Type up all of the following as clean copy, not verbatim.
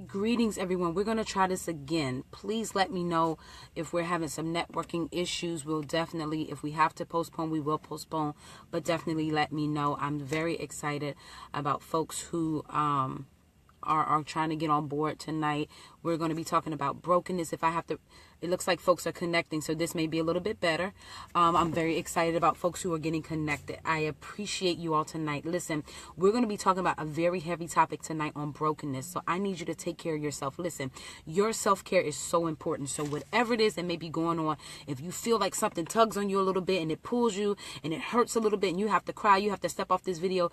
Greetings, everyone. We're going to try this again. Please let me know if we're having some networking issues. We'll definitely, if we have to postpone, we will postpone, but definitely let me know. I'm very excited about folks who are trying to get on board tonight. We're going to be talking about brokenness. If I have to, it looks like folks are connecting, so this may be a little bit better. I'm very excited about folks who are getting connected. I appreciate you all tonight. Listen, we're going to be talking about a very heavy topic tonight on brokenness. So I need you to take care of yourself. Listen, your self-care is so important. So whatever it is that may be going on, if you feel like something tugs on you a little bit and it pulls you and it hurts a little bit and you have to cry, you have to step off this video,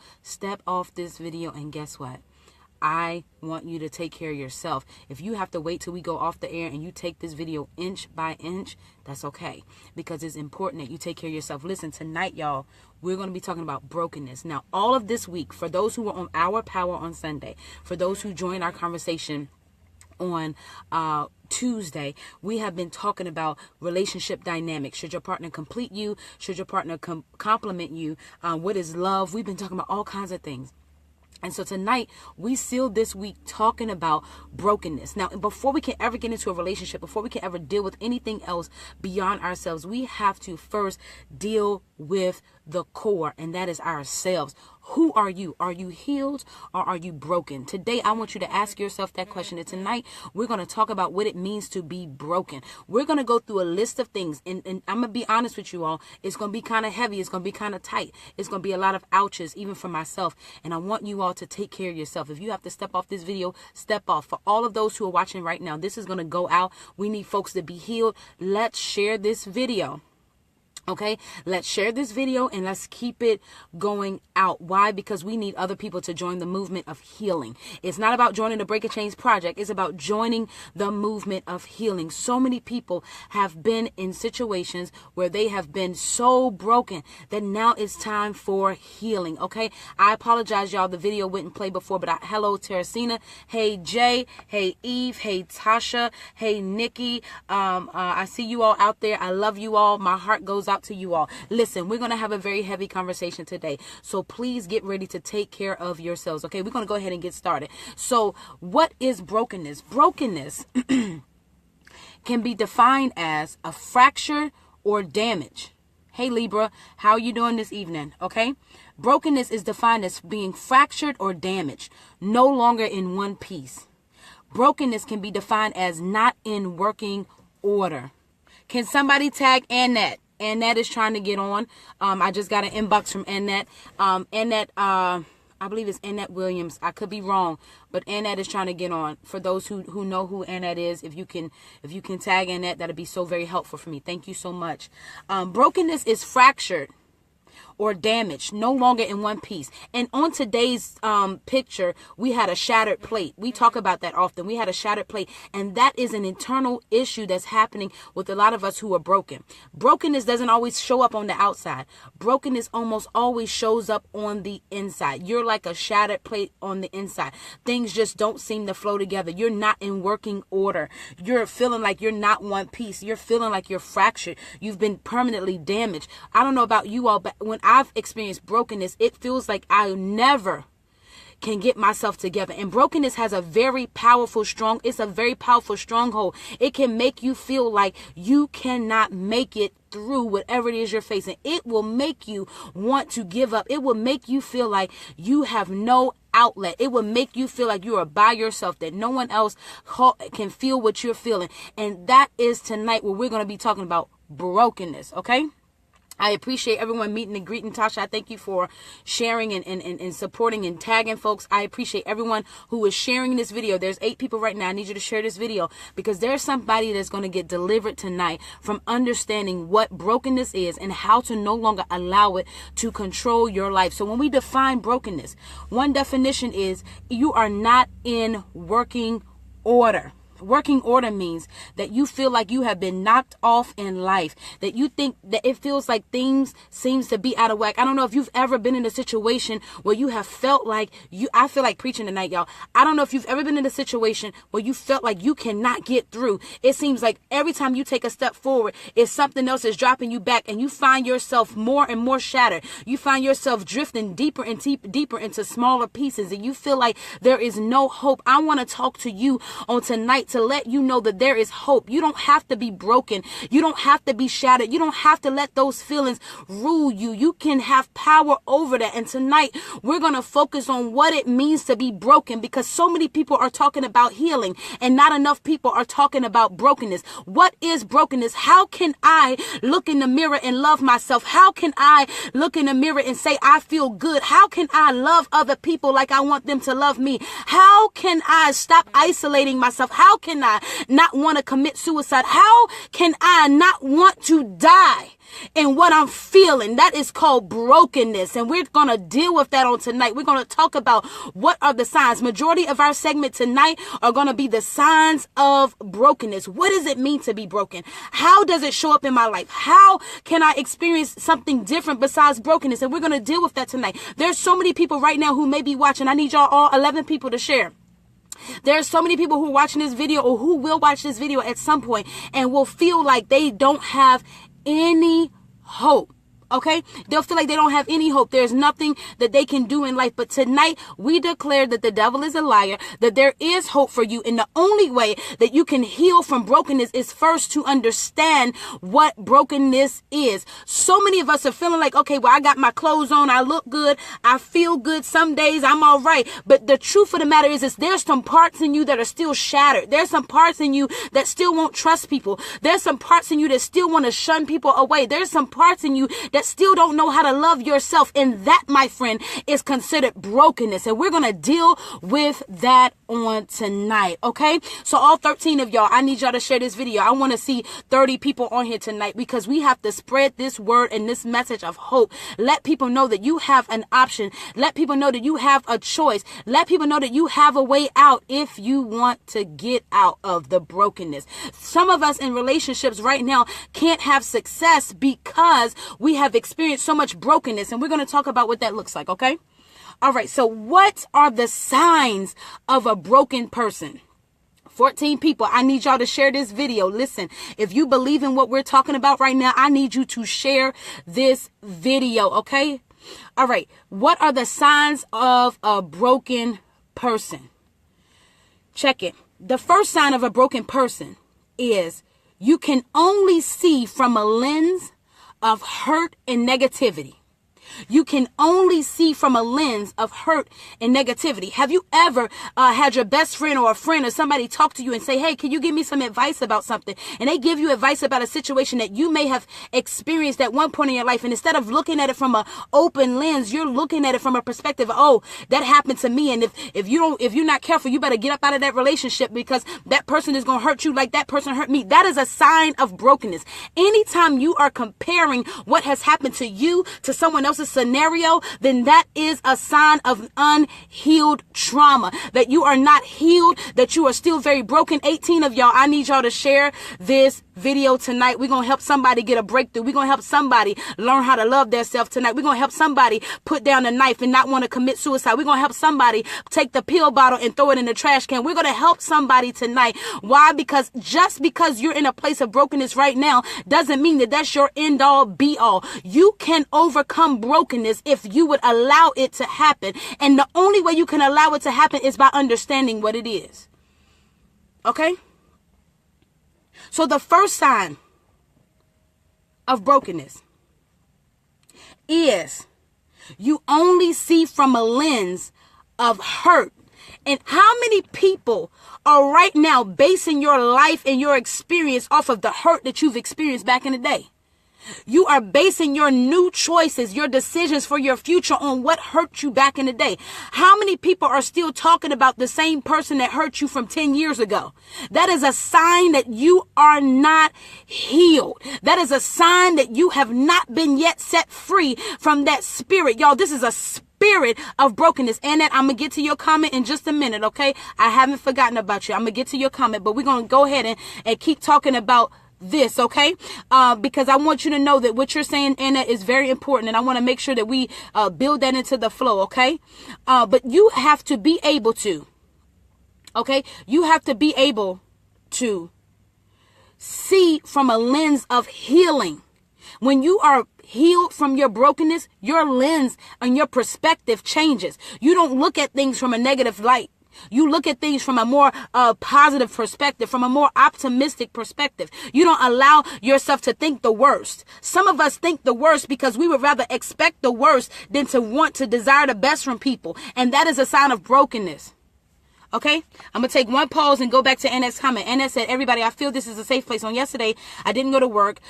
and guess what? I want you to take care of yourself. If you have to wait till we go off the air and you take this video inch by inch, that's okay, because it's important that you take care of yourself. Listen, tonight, y'all, we're going to be talking about brokenness. Now, all of this week, for those who were on Our Power on Sunday, for those who joined our conversation on Tuesday, we have been talking about relationship dynamics. Should your partner complete you? Should your partner complement you? What is love? We've been talking about all kinds of things. And so tonight, we seal this week talking about brokenness. Now, before we can ever get into a relationship, before we can ever deal with anything else beyond ourselves, we have to first deal with the core, and that is ourselves. Who are you? Are you healed or are you broken? Today, I want you to ask yourself that question. And tonight, we're going to talk about what it means to be broken. We're going to go through a list of things. And I'm going to be honest with you all. It's going to be kind of heavy. It's going to be kind of tight. It's going to be a lot of ouches, even for myself. And I want you all to take care of yourself. If you have to step off this video, step off. For all of those who are watching right now, this is going to go out. We need folks to be healed. Let's share this video. Okay, let's share this video and let's keep it going out. Why? Because we need other people to join the movement of healing. It's not about joining the Break a Change project. It's about joining the movement of healing. So many people have been in situations where they have been so broken that now it's time for healing. Okay, I apologize, y'all. The video wouldn't play before, but hello, Teresina. Hey, Jay. Hey, Eve. Hey, Tasha. Hey, Nikki. I see you all out there. I love you all. My heart goes out to you all. Listen, we're going to have a very heavy conversation today. So please get ready to take care of yourselves. Okay, we're going to go ahead and get started. So what is brokenness? Brokenness can be defined as a fracture or damage. Hey Libra, how are you doing this evening? Okay. Brokenness is defined as being fractured or damaged, no longer in one piece. Brokenness can be defined as not in working order. Can somebody tag Annette? Annette is trying to get on. I just got an inbox from Annette. Annette, I believe it's Annette Williams. I could be wrong, but Annette is trying to get on. For those who know who Annette is, if you can tag Annette, that'd be so very helpful for me. Thank you so much. Brokenness is fractured or damaged, no longer in one piece. And on today's picture, we had a shattered plate. We talk about that often. We had a shattered plate, and that is an internal issue that's happening with a lot of us who are broken. Brokenness doesn't always show up on the outside. Brokenness almost always shows up on the inside. You're like a shattered plate on the inside. Things just don't seem to flow together. You're not in working order. You're feeling like you're not one piece. You're feeling like you're fractured. You've been permanently damaged. I don't know about you all, but when I've experienced brokenness, it feels like I never can get myself together. And brokenness has a very powerful stronghold. It can make you feel like you cannot make it through whatever it is you're facing. It will make you want to give up. It will make you feel like you have no outlet. It will make you feel like you are by yourself, that no one else can feel what you're feeling. And that is tonight where we're going to be talking about brokenness. Okay. I appreciate everyone meeting and greeting. Tasha, I thank you for sharing and supporting and tagging folks. I appreciate everyone who is sharing this video. There's 8 people right now. I need you to share this video because there's somebody that's going to get delivered tonight from understanding what brokenness is and how to no longer allow it to control your life. So when we define brokenness, one definition is you are not in working order. Working order means that you feel like you have been knocked off in life, that you think that it feels like things seems to be out of whack. I don't know if you've ever been in a situation where you have felt like I feel like preaching tonight, y'all. I don't know if you've ever been in a situation where you felt like you cannot get through. It seems like every time you take a step forward, it's something else is dropping you back, and you find yourself more and more shattered. You find yourself drifting deeper and deeper into smaller pieces, and you feel like there is no hope. I want to talk to you on tonight to let you know that there is hope. You don't have to be broken. You don't have to be shattered. You don't have to let those feelings rule you. You can have power over that. And tonight we're going to focus on what it means to be broken, because so many people are talking about healing and not enough people are talking about brokenness. What is brokenness? How can I look in the mirror and love myself? How can I look in the mirror and say I feel good? How can I love other people like I want them to love me? How can I stop isolating myself? How can I not want to commit suicide? How can I not want to die in what I'm feeling? That is called brokenness. And we're going to deal with that on tonight. We're going to talk about what are the signs. Majority of our segment tonight are going to be the signs of brokenness. What does it mean to be broken? How does it show up in my life? How can I experience something different besides brokenness? And we're going to deal with that tonight. There's so many people right now who may be watching. I need y'all all 11 people to share. There's so many people who are watching this video or who will watch this video at some point and will feel like they don't have any hope. Okay, they'll feel like they don't have any hope. There's nothing that they can do in life. But tonight we declare that the devil is a liar, that there is hope for you. And the only way that you can heal from brokenness is first to understand what brokenness is. So many of us are feeling like, okay, well, I got my clothes on. I look good. I feel good. Some days I'm all right. But the truth of the matter is there's some parts in you that are still shattered. There's some parts in you that still won't trust people. There's some parts in you that still want to shun people away. There's some parts in you that still don't know how to love yourself. And that, my friend, is considered brokenness. And we're going to deal with that on tonight. Okay. So all 13 of y'all, I need y'all to share this video. I want to see 30 people on here tonight, because we have to spread this word and this message of hope. Let people know that you have an option. Let people know that you have a choice. Let people know that you have a way out if you want to get out of the brokenness. Some of us in relationships right now can't have success because we have experienced so much brokenness, and we're going to talk about what that looks like. Okay. All right. So what are the signs of a broken person? 14 people. I need y'all to share this video. Listen, if you believe in what we're talking about right now, I need you to share this video. Okay. All right. What are the signs of a broken person? Check it. The first sign of a broken person is you can only see from a lens of hurt and negativity. You can only see from a lens of hurt and negativity. Have you ever had your best friend or a friend or somebody talk to you and say, hey, can you give me some advice about something? And they give you advice about a situation that you may have experienced at one point in your life. And instead of looking at it from an open lens, you're looking at it from a perspective of, oh, that happened to me. And if you're not careful, you better get up out of that relationship because that person is going to hurt you like that person hurt me. That is a sign of brokenness. Anytime you are comparing what has happened to you to someone else's scenario, then that is a sign of unhealed trauma, that you are not healed, that you are still very broken. 18 of y'all, I need y'all to share this video tonight. We're going to help somebody get a breakthrough. We're going to help somebody learn how to love themselves tonight. We're going to help somebody put down a knife and not want to commit suicide. We're going to help somebody take the pill bottle and throw it in the trash can. We're going to help somebody tonight. Why? Because just because you're in a place of brokenness right now doesn't mean that that's your end all be all. You can overcome brokenness if you would allow it to happen. And the only way you can allow it to happen is by understanding what it is. Okay? So the first sign of brokenness is you only see from a lens of hurt. And how many people are right now basing your life and your experience off of the hurt that you've experienced back in the day? You are basing your new choices, your decisions for your future on what hurt you back in the day. How many people are still talking about the same person that hurt you from 10 years ago? That is a sign that you are not healed. That is a sign that you have not been yet set free from that spirit. Y'all, this is a spirit of brokenness. Annette, I'm going to get to your comment in just a minute, okay? I haven't forgotten about you. I'm going to get to your comment, but we're going to go ahead and keep talking about this, okay? Because I want you to know that what you're saying, Annette, is very important, and I want to make sure that we build that into the flow, okay? But you have to be able to, okay? You have to be able to see from a lens of healing. When you are healed from your brokenness, your lens and your perspective changes. You don't look at things from a negative light. You look at things from a more positive perspective, from a more optimistic perspective. You don't allow yourself to think the worst. Some of us think the worst because we would rather expect the worst than to want to desire the best from people. And that is a sign of brokenness. Okay, I'm going to take one pause and go back to Annette's comment. Annette said, everybody, I feel this is a safe place. On yesterday, I didn't go to work.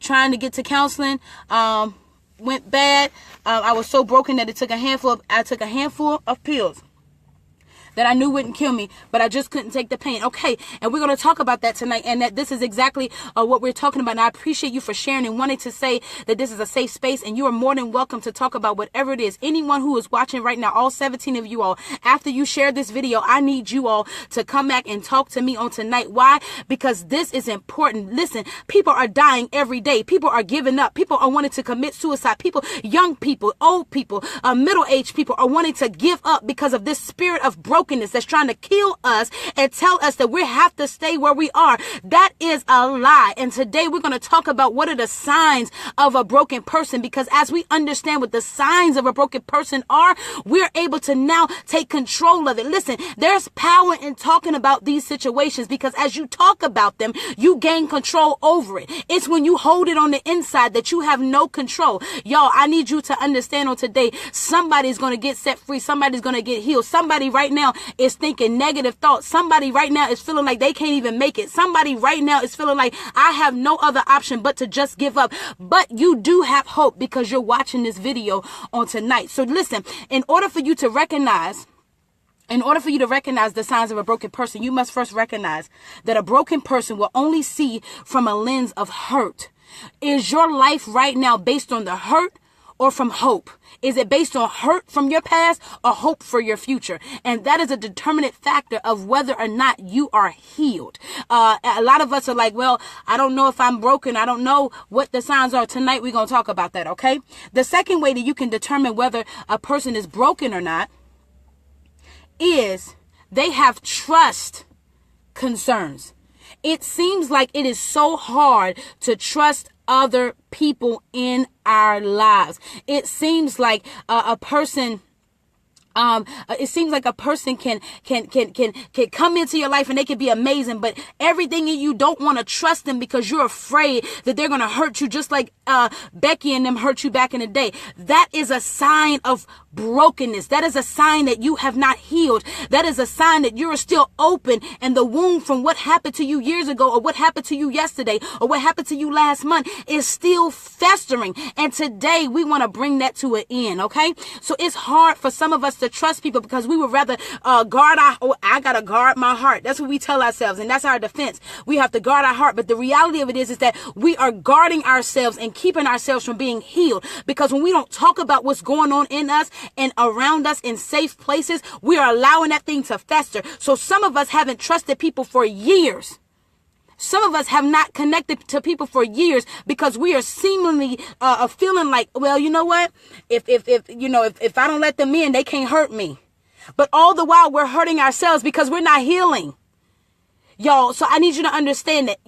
Trying to get to counseling went bad. I was so broken that I took a handful of pills that I knew wouldn't kill me, but I just couldn't take the pain. Okay, and we're going to talk about that tonight, and that this is exactly what we're talking about. And I appreciate you for sharing and wanting to say that this is a safe space, and you are more than welcome to talk about whatever it is. Anyone who is watching right now, all 17 of you all, after you share this video, I need you all to come back and talk to me on tonight. Why? Because this is important. Listen, people are dying every day. People are giving up. People are wanting to commit suicide. People, young people, old people, middle-aged people are wanting to give up because of this spirit of brokenness that's trying to kill us and tell us that we have to stay where we are. That is a lie. And today we're going to talk about what are the signs of a broken person, because as we understand what the signs of a broken person are, we're able to now take control of it. Listen, there's power in talking about these situations, because as you talk about them, you gain control over it. It's when you hold it on the inside that you have no control. Y'all, I need you to understand on today, somebody's going to get set free. Somebody's going to get healed. Somebody right now is thinking negative thoughts. Somebody right now is feeling like they can't even make it. Somebody right now is feeling like I have no other option but to just give up. But you do have hope because you're watching this video on tonight. So listen, in order for you to recognize the signs of a broken person, you must first recognize that a broken person will only see from a lens of hurt. Is your life right now based on the hurt or from hope? Is it based on hurt from your past or hope for your future? And that is a determinant factor of whether or not you are healed. A lot of us are like, well, I don't know if I'm broken. I don't know what the signs are. Tonight, we're going to talk about that, okay? The second way that you can determine whether a person is broken or not is they have trust concerns. It seems like it is so hard to trust other people in our lives. It seems like a person can come into your life and they can be amazing, but everything in you don't want to trust them because you're afraid that they're going to hurt you just like Becky and them hurt you back in the day. That is a sign of brokenness. That is a sign that you have not healed. That is a sign that you're still open, and the wound from what happened to you years ago or what happened to you yesterday or what happened to you last month is still festering. And today we want to bring that to an end, okay? So it's hard for some of us to trust people because we would rather I gotta guard my heart. That's what we tell ourselves, and that's our defense. We have to guard our heart. But the reality of it is that we are guarding ourselves and keeping ourselves from being healed, because when we don't talk about what's going on in us and around us in safe places, we are allowing that thing to fester. So some of us haven't trusted people for years. Some of us have not connected to people for years because we are seemingly feeling like, well, you know what? If I don't let them in, they can't hurt me. But all the while we're hurting ourselves because we're not healing. Y'all, so I need you to understand that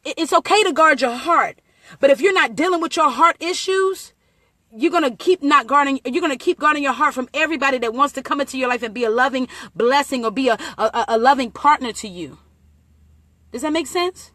it's okay to guard your heart. But if you're not dealing with your heart issues, you're going to keep guarding your heart from everybody that wants to come into your life and be a loving blessing or be a loving partner to you. Does that make sense?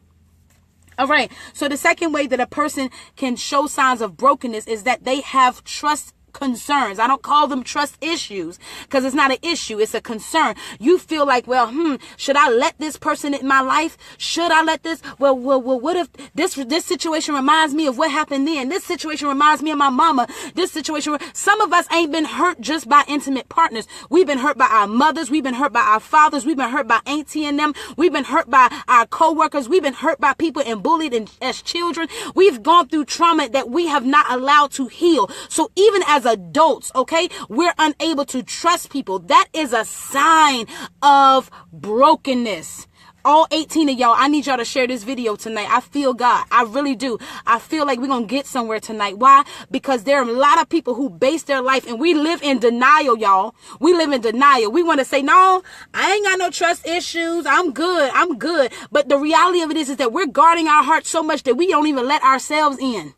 All right. So the second way that a person can show signs of brokenness is that they have trust concerns. I don't call them trust issues because it's not an issue. It's a concern. You feel like, well, should I let this person in my life? Should I let this? Well, what if this situation reminds me of what happened then? This situation reminds me of my mama. This situation. Some of us ain't been hurt just by intimate partners. We've been hurt by our mothers. We've been hurt by our fathers. We've been hurt by auntie and them. We've been hurt by our co-workers. We've been hurt by people and bullied as children. We've gone through trauma that we have not allowed to heal. So even as as adults, okay, we're unable to trust people. That is a sign of brokenness. All 18 of y'all, I need y'all to share this video tonight. I feel God. I really do. I feel like we're going to get somewhere tonight. Why? Because there are a lot of people who base their life, and we live in denial, y'all. We live in denial. We want to say, no, I ain't got no trust issues. I'm good. I'm good. But the reality of it is that we're guarding our hearts so much that we don't even let ourselves in.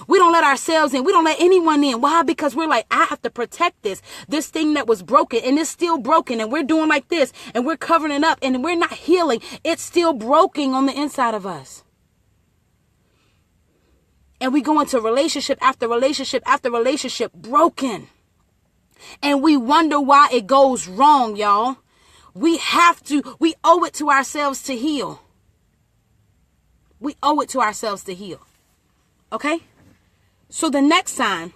We don't let ourselves in. We don't let anyone in. Why? Because we're like, I have to protect this thing that was broken, and it's still broken, and we're doing like this, and we're covering it up, and we're not healing. It's still broken on the inside of us. And we go into relationship after relationship after relationship broken. And we wonder why it goes wrong, y'all. We owe it to ourselves to heal. We owe it to ourselves to heal. Okay? So the next sign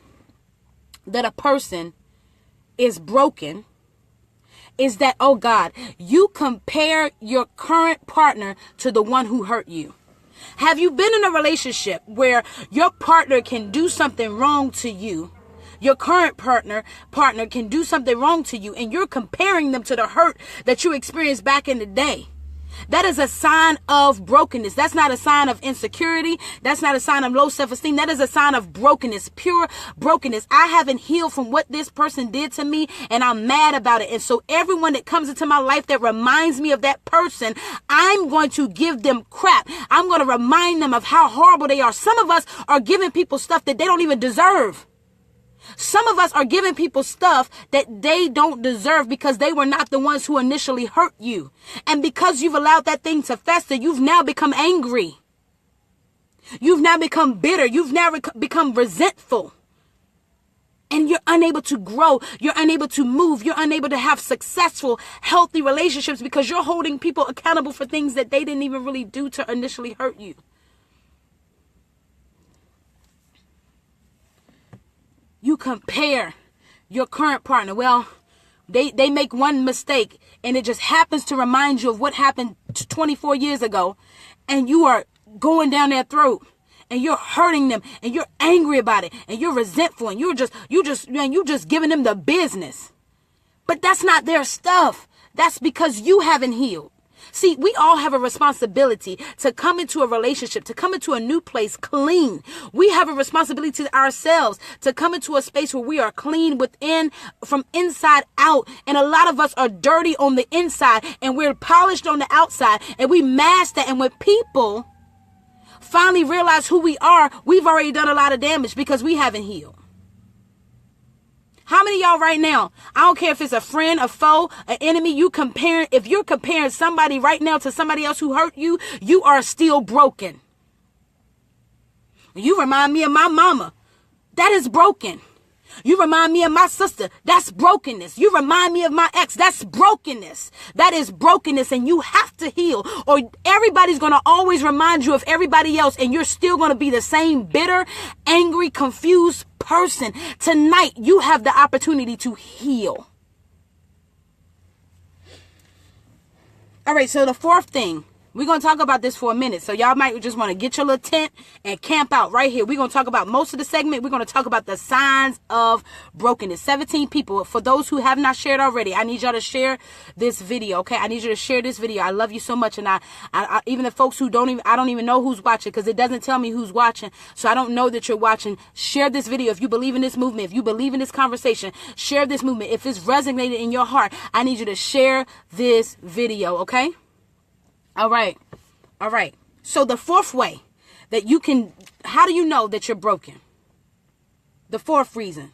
that a person is broken is that, oh God, you compare your current partner to the one who hurt you. Have you been in a relationship where your partner can do something wrong to you? Your current partner can do something wrong to you, and you're comparing them to the hurt that you experienced back in the day. That is a sign of brokenness. That's not a sign of insecurity. That's not a sign of low self-esteem. That is a sign of brokenness, pure brokenness. I haven't healed from what this person did to me, and I'm mad about it. And so everyone that comes into my life that reminds me of that person, I'm going to give them crap. I'm going to remind them of how horrible they are. Some of us are giving people stuff that they don't even deserve. Some of us are giving people stuff that they don't deserve because they were not the ones who initially hurt you. And because you've allowed that thing to fester, you've now become angry. You've now become bitter. You've now become resentful. And you're unable to grow. You're unable to move. You're unable to have successful, healthy relationships because you're holding people accountable for things that they didn't even really do to initially hurt you. You compare your current partner. Well, they make one mistake and it just happens to remind you of what happened 24 years ago. And you are going down their throat and you're hurting them and you're angry about it and you're resentful and you just giving them the business. But that's not their stuff. That's because you haven't healed. See, we all have a responsibility to come into a relationship, to come into a new place clean. We have a responsibility to ourselves to come into a space where we are clean within, from inside out. And a lot of us are dirty on the inside and we're polished on the outside, and we mask that. And when people finally realize who we are, we've already done a lot of damage because we haven't healed. How many of y'all right now, I don't care if it's a friend, a foe, an enemy, if you're comparing somebody right now to somebody else who hurt you, you are still broken. You remind me of my mama. That is broken. You remind me of my sister. That's brokenness. You remind me of my ex. That's brokenness. That is brokenness, and you have to heal, or everybody's going to always remind you of everybody else, and you're still going to be the same bitter, angry, confused person. Tonight, you have the opportunity to heal. All right, so the fourth thing, we're going to talk about this for a minute. So y'all might just want to get your little tent and camp out right here. We're going to talk about most of the segment. We're going to talk about the signs of brokenness. 17 people. For those who have not shared already, I need y'all to share this video. Okay. I need you to share this video. I love you so much. And I even the folks who I don't even know who's watching, because it doesn't tell me who's watching. So I don't know that you're watching. Share this video. If you believe in this movement, if you believe in this conversation, share this movement. If it's resonated in your heart, I need you to share this video. Okay. All right. So the fourth way that how do you know that you're broken? The fourth reason,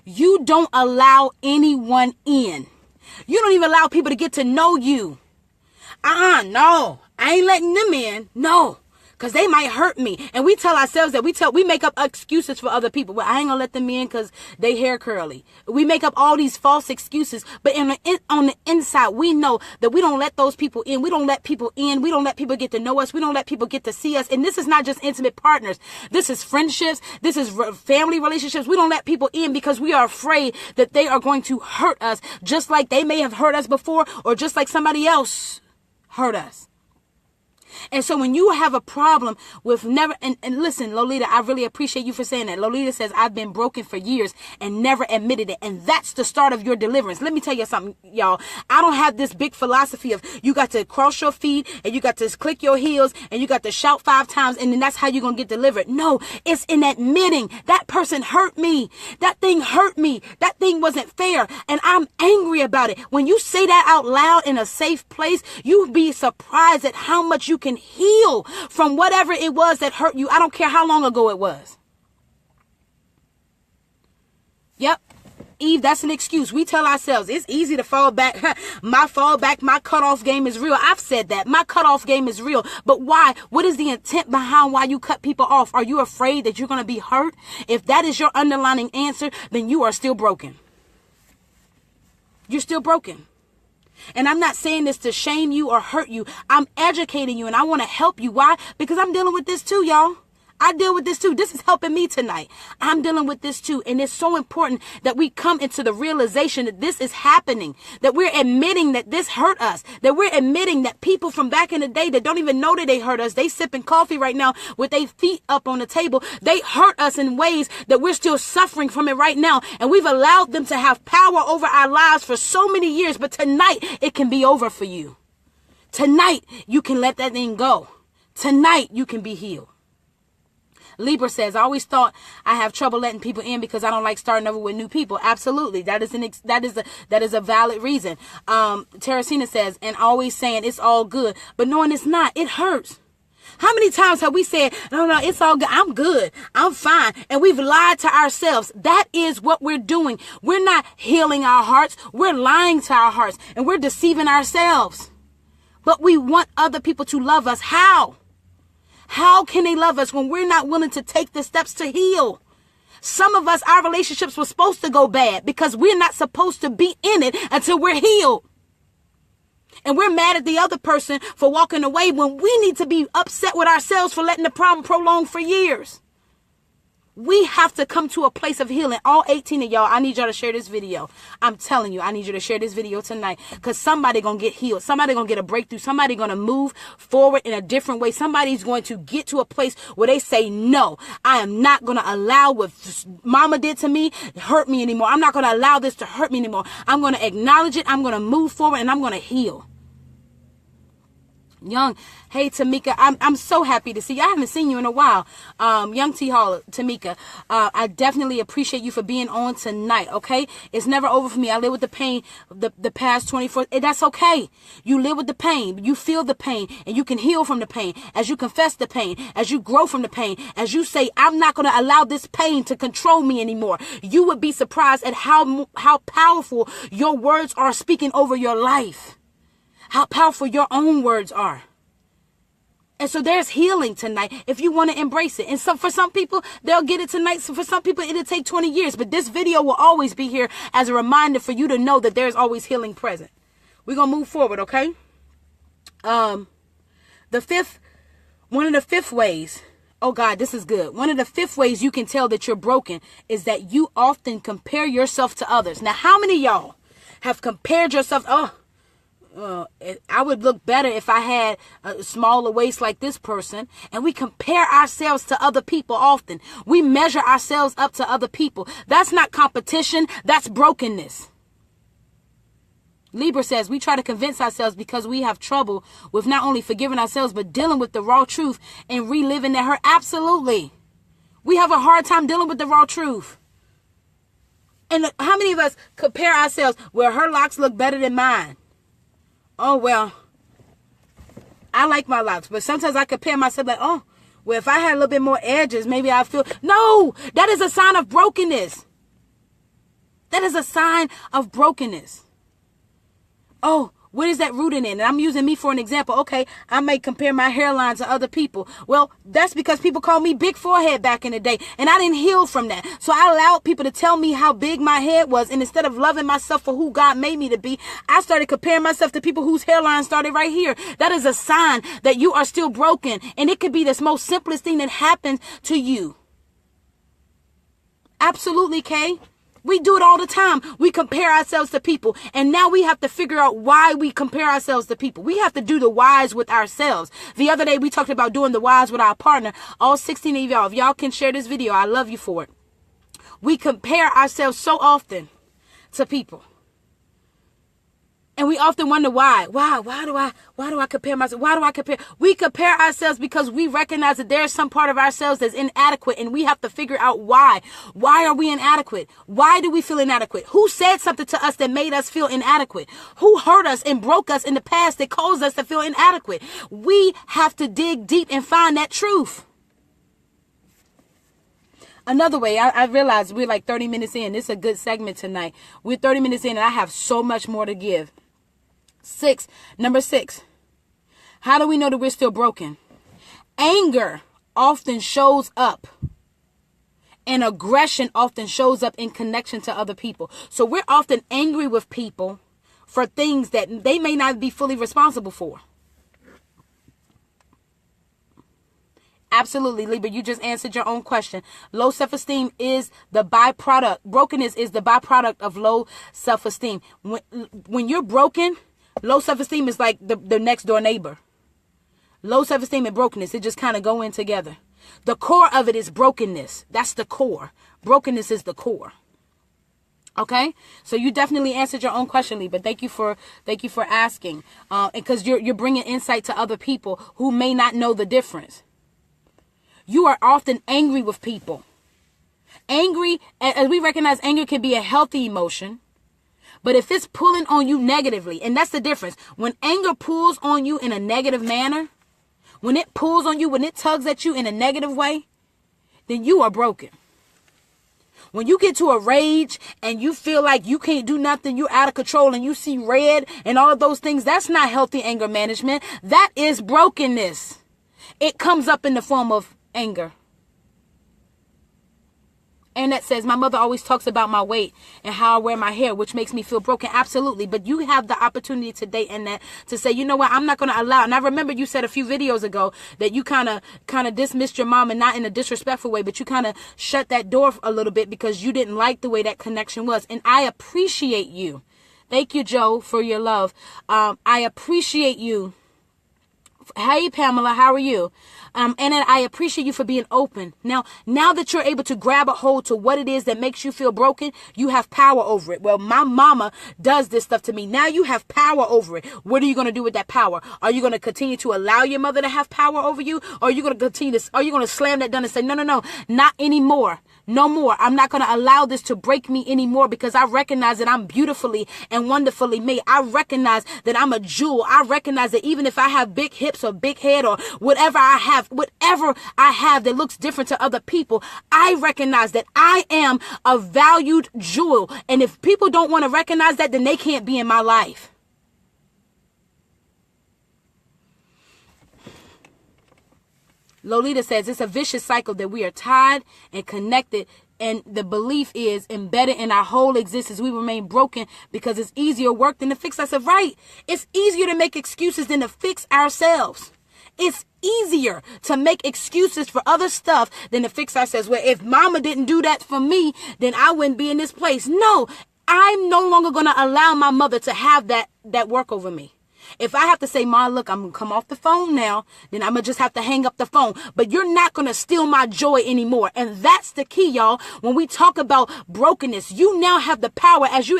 you don't allow anyone in. You don't even allow people to get to know you. No, I ain't letting them in. No, because they might hurt me. And we tell ourselves that we make up excuses for other people. Well, I ain't gonna let them in because they hair curly. We make up all these false excuses. But on the inside, we know that we don't let those people in. We don't let people in. We don't let people get to know us. We don't let people get to see us. And this is not just intimate partners. This is friendships. This is family relationships. We don't let people in because we are afraid that they are going to hurt us, just like they may have hurt us before, or just like somebody else hurt us. And so when you have a problem with never, and listen, Lolita, I really appreciate you for saying that. Lolita says, I've been broken for years and never admitted it. And that's the start of your deliverance. Let me tell you something, y'all. I don't have this big philosophy of you got to cross your feet and you got to click your heels and you got to shout 5 times and then that's how you're going to get delivered. No, it's in admitting that person hurt me. That thing hurt me. That thing wasn't fair. And I'm angry about it. When you say that out loud in a safe place, you'd be surprised at how much you can heal from whatever it was that hurt you. I don't care how long ago it was. Yep. Eve, that's an excuse. We tell ourselves it's easy to fall back. My cutoff game is real. I've said that. My cutoff game is real. But why? What is the intent behind why you cut people off? Are you afraid that you're going to be hurt? If that is your underlying answer, then you are still broken. You're still broken. And I'm not saying this to shame you or hurt you. I'm educating you and I want to help you. Why? Because I'm dealing with this too, y'all. I deal with this too. This is helping me tonight. I'm dealing with this too. And it's so important that we come into the realization that this is happening, that we're admitting that this hurt us, that we're admitting that people from back in the day that don't even know that they hurt us, they sipping coffee right now with their feet up on the table. They hurt us in ways that we're still suffering from it right now. And we've allowed them to have power over our lives for so many years. But tonight it can be over for you. Tonight you can let that thing go. Tonight you can be healed. Libra says, I always thought I have trouble letting people in because I don't like starting over with new people. Absolutely. That is a valid reason. Teresina says, and always saying it's all good, but knowing it's not, it hurts. How many times have we said, no, it's all good. I'm good. I'm fine. And we've lied to ourselves. That is what we're doing. We're not healing our hearts. We're lying to our hearts and we're deceiving ourselves. But we want other people to love us. How? How can they love us when we're not willing to take the steps to heal? Some of us, our relationships were supposed to go bad because we're not supposed to be in it until we're healed. And we're mad at the other person for walking away when we need to be upset with ourselves for letting the problem prolong for years. We have to come to a place of healing. All 18 of y'all, I need y'all to share this video. I'm telling you, I need you to share this video tonight because somebody going to get healed. Somebody going to get a breakthrough. Somebody going to move forward in a different way. Somebody's going to get to a place where they say, no, I am not going to allow what mama did to me hurt me anymore. I'm not going to allow this to hurt me anymore. I'm going to acknowledge it. I'm going to move forward and I'm going to heal. Young, hey Tamika, I'm so happy to see you. I haven't seen you in a while. Young T Hall, Tamika, I definitely appreciate you for being on tonight. Okay, it's never over for me. I live with the pain the past 24. That's okay. You live with the pain. You feel the pain, and you can heal from the pain as you confess the pain, as you grow from the pain, as you say, I'm not going to allow this pain to control me anymore. You would be surprised at how powerful your words are speaking over your life. How powerful your own words are. And so there's healing tonight if you want to embrace it. And so for some people, they'll get it tonight. So for some people, it'll take 20 years. But this video will always be here as a reminder for you to know that there's always healing present. We're going to move forward, okay? One of the fifth ways, oh God, this is good. One of the fifth ways you can tell that you're broken is that you often compare yourself to others. Now, how many of y'all have compared yourself? I would look better if I had a smaller waist like this person. And we compare ourselves to other people often. We measure ourselves up to other people. That's not competition. That's brokenness. Libra says we try to convince ourselves because we have trouble with not only forgiving ourselves, but dealing with the raw truth and reliving that hurt. Absolutely. We have a hard time dealing with the raw truth. And how many of us compare ourselves? Well, her locks look better than mine. Oh, well, I like my locks, but sometimes I compare myself like, oh, well, if I had a little bit more edges, maybe I feel. No, that is a sign of brokenness. That is a sign of brokenness. Oh, what is that rooted in? And I'm using me for an example. Okay, I may compare my hairline to other people. Well, that's because people called me big forehead back in the day, and I didn't heal from that. So I allowed people to tell me how big my head was, and instead of loving myself for who God made me to be, I started comparing myself to people whose hairline started right here. That is a sign that you are still broken, and it could be the most simplest thing that happens to you. Absolutely, Kay. We do it all the time. We compare ourselves to people. And now we have to figure out why we compare ourselves to people. We have to do the whys with ourselves. The other day we talked about doing the whys with our partner. All 16 of y'all, if y'all can share this video, I love you for it. We compare ourselves so often to people. And we often wonder why. Why do I compare myself? Why do I compare? We compare ourselves because we recognize that there's some part of ourselves that's inadequate, and we have to figure out why. Why are we inadequate? Why do we feel inadequate? Who said something to us that made us feel inadequate? Who hurt us and broke us in the past that caused us to feel inadequate? We have to dig deep and find that truth. Another way, I realize we're like 30 minutes in. This is a good segment tonight. We're 30 minutes in and I have so much more to give. Number 6. How do we know that we're still broken? Anger often shows up. And aggression often shows up in connection to other people. So we're often angry with people for things that they may not be fully responsible for. Absolutely, Libra. You just answered your own question. Low self-esteem is the byproduct. Brokenness is the byproduct of low self-esteem. When you're broken, low self-esteem is like the next door neighbor. Low self-esteem and brokenness, it just kind of go in together. The core of it is brokenness. That's the core. Brokenness is the core. Okay, so you definitely answered your own question, Lee, but thank you for asking, because you're bringing insight to other people who may not know the difference. You are often angry with people. Angry, as we recognize, anger can be a healthy emotion. But if it's pulling on you negatively, and that's the difference. When anger pulls on you in a negative manner, when it pulls on you, when it tugs at you in a negative way, then you are broken. When you get to a rage and you feel like you can't do nothing, you're out of control and you see red and all of those things, that's not healthy anger management. That is brokenness. It comes up in the form of anger. And that says, my mother always talks about my weight and how I wear my hair, which makes me feel broken. Absolutely. But you have the opportunity today and that to say, you know what, I'm not going to allow. And I remember you said a few videos ago that you kind of dismissed your mom, and not in a disrespectful way, but you kind of shut that door a little bit because you didn't like the way that connection was. And I appreciate you. Thank you, Joe, for your love. I appreciate you. Hey, Pamela, how are you? And then I appreciate you for being open. Now that you're able to grab a hold to what it is that makes you feel broken, you have power over it. Well, my mama does this stuff to me. Now you have power over it. What are you going to do with that power? Are you going to continue to allow your mother to have power over you? Or are you going to are you going to slam that down and say, no, not anymore. No more. I'm not going to allow this to break me anymore because I recognize that I'm beautifully and wonderfully made. I recognize that I'm a jewel. I recognize that even if I have big hips or big head or whatever I have that looks different to other people, I recognize that I am a valued jewel. And if people don't want to recognize that, then they can't be in my life. Lolita says it's a vicious cycle that we are tied and connected, and the belief is embedded in our whole existence. We remain broken because it's easier work than to fix ourselves. Right. It's easier to make excuses than to fix ourselves. It's easier to make excuses for other stuff than to fix ourselves. Well, if mama didn't do that for me, then I wouldn't be in this place. No, I'm no longer going to allow my mother to have that work over me. If I have to say, Ma, look, I'm going to come off the phone now, then I'm going to just have to hang up the phone. But you're not going to steal my joy anymore. And that's the key, y'all. When we talk about brokenness, you now have the power as you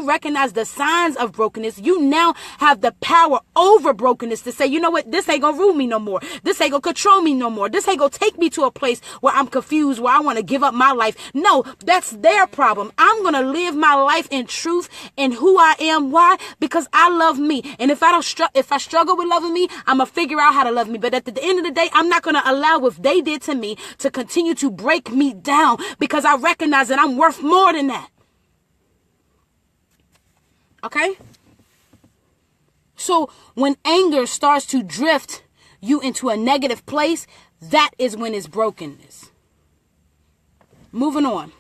recognize the signs of brokenness. You now have the power over brokenness to say, you know what, this ain't going to rule me no more. This ain't going to control me no more. This ain't going to take me to a place where I'm confused, where I want to give up my life. No, that's their problem. I'm going to live my life in truth and who I am. Why? Because I love me. And if I struggle with loving me, I'm going to figure out how to love me. But at the end of the day, I'm not going to allow what they did to me to continue to break me down, because I recognize that I'm worth more than that. Okay? So when anger starts to drift you into a negative place, that is when it's brokenness. Moving on.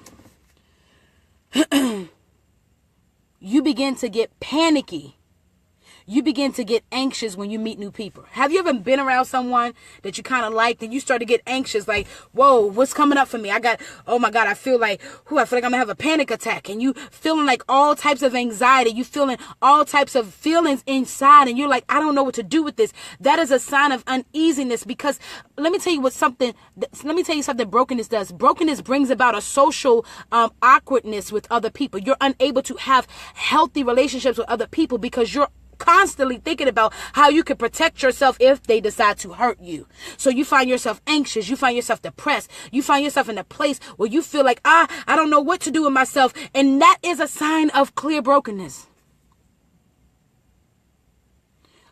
You begin to get panicky. You begin to get anxious when you meet new people. Have you ever been around someone that you kind of liked and you start to get anxious, like, whoa, what's coming up for me? Oh my God, I feel like I'm gonna have a panic attack. And you feeling like all types of anxiety. You feeling all types of feelings inside, and you're like, I don't know what to do with this. That is a sign of uneasiness, because let me tell you something brokenness does. Brokenness brings about a social awkwardness with other people. You're unable to have healthy relationships with other people because you're constantly thinking about how you can protect yourself if they decide to hurt you. So you find yourself anxious, you find yourself depressed, you find yourself in a place where you feel like, I don't know what to do with myself. And that is a sign of clear brokenness.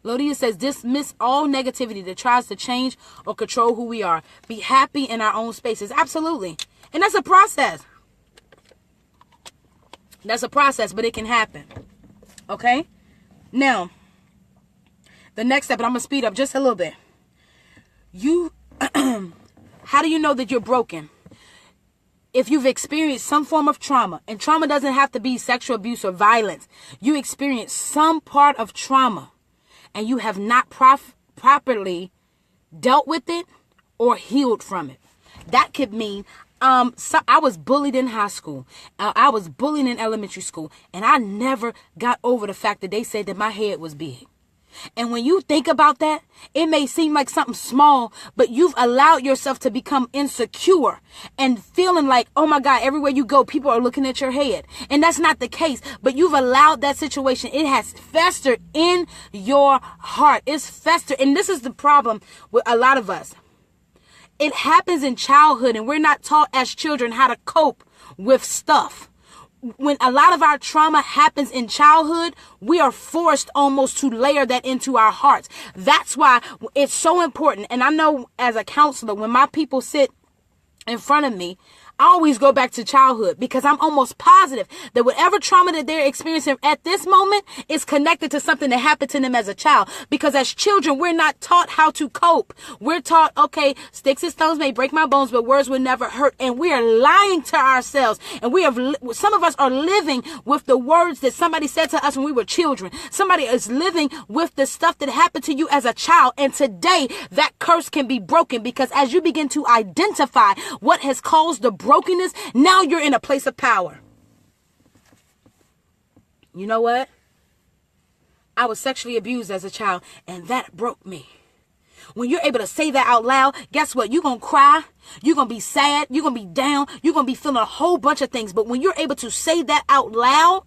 Lodia says, dismiss all negativity that tries to change or control who we are. Be happy in our own spaces. Absolutely. And that's a process. That's a process, but it can happen. Okay? Now, the next step, and I'm going to speed up just a little bit. How do you know that you're broken? If you've experienced some form of trauma, and trauma doesn't have to be sexual abuse or violence. You experience some part of trauma and you have not properly dealt with it or healed from it. That could mean I was bullied in high school. I was bullied in elementary school. And I never got over the fact that they said that my head was big. And when you think about that, it may seem like something small, but you've allowed yourself to become insecure and feeling like, oh my God, everywhere you go, people are looking at your head. And that's not the case, but you've allowed that situation. It has festered in your heart. It's festered. And this is the problem with a lot of us. It happens in childhood, and we're not taught as children how to cope with stuff. When a lot of our trauma happens in childhood, we are forced almost to layer that into our hearts. That's why it's so important. And I know as a counselor, when my people sit in front of me, I always go back to childhood, because I'm almost positive that whatever trauma that they're experiencing at this moment is connected to something that happened to them as a child. Because as children, we're not taught how to cope. We're taught, okay, sticks and stones may break my bones, but words will never hurt. And we are lying to ourselves. And some of us are living with the words that somebody said to us when we were children. Somebody is living with the stuff that happened to you as a child. And today that curse can be broken, because as you begin to identify what has caused the brokenness, now you're in a place of power. You know what? I was sexually abused as a child, and that broke me. When you're able to say that out loud, guess what? You're going to cry. You're going to be sad. You're going to be down. You're going to be feeling a whole bunch of things. But when you're able to say that out loud,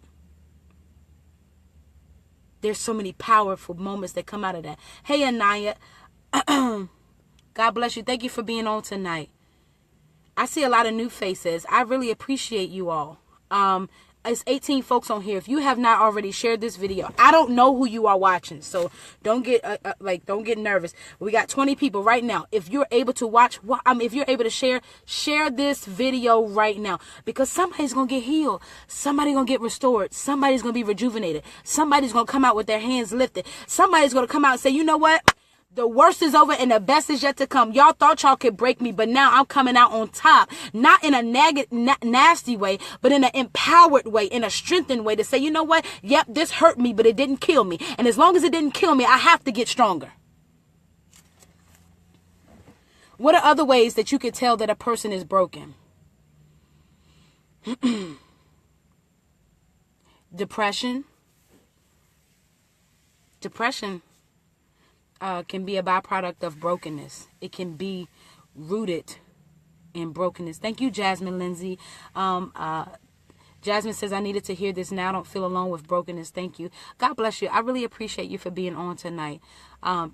there's so many powerful moments that come out of that. Hey, Anaya. God bless you. Thank you for being on tonight. I see a lot of new faces. I really appreciate you all. It's 18 folks on here. If you have not already shared this video, I don't know who you are watching, so don't get don't get nervous. We got 20 people right now. If you're able to watch, if you're able to share this video right now, because somebody's gonna get healed, somebody's gonna get restored, somebody's gonna be rejuvenated, somebody's gonna come out with their hands lifted, somebody's gonna come out and say, you know what? The worst is over and the best is yet to come. Y'all thought y'all could break me, but now I'm coming out on top. Not in a nasty way, but in an empowered way, in a strengthened way, to say, you know what? Yep, this hurt me, but it didn't kill me. And as long as it didn't kill me, I have to get stronger. What are other ways that you could tell that a person is broken? Depression. Depression can be a byproduct of brokenness. It can be rooted in brokenness. Thank you, Jasmine Lindsay. Jasmine says, I needed to hear this now. I don't feel alone with brokenness. Thank you. God bless you. I really appreciate you for being on tonight.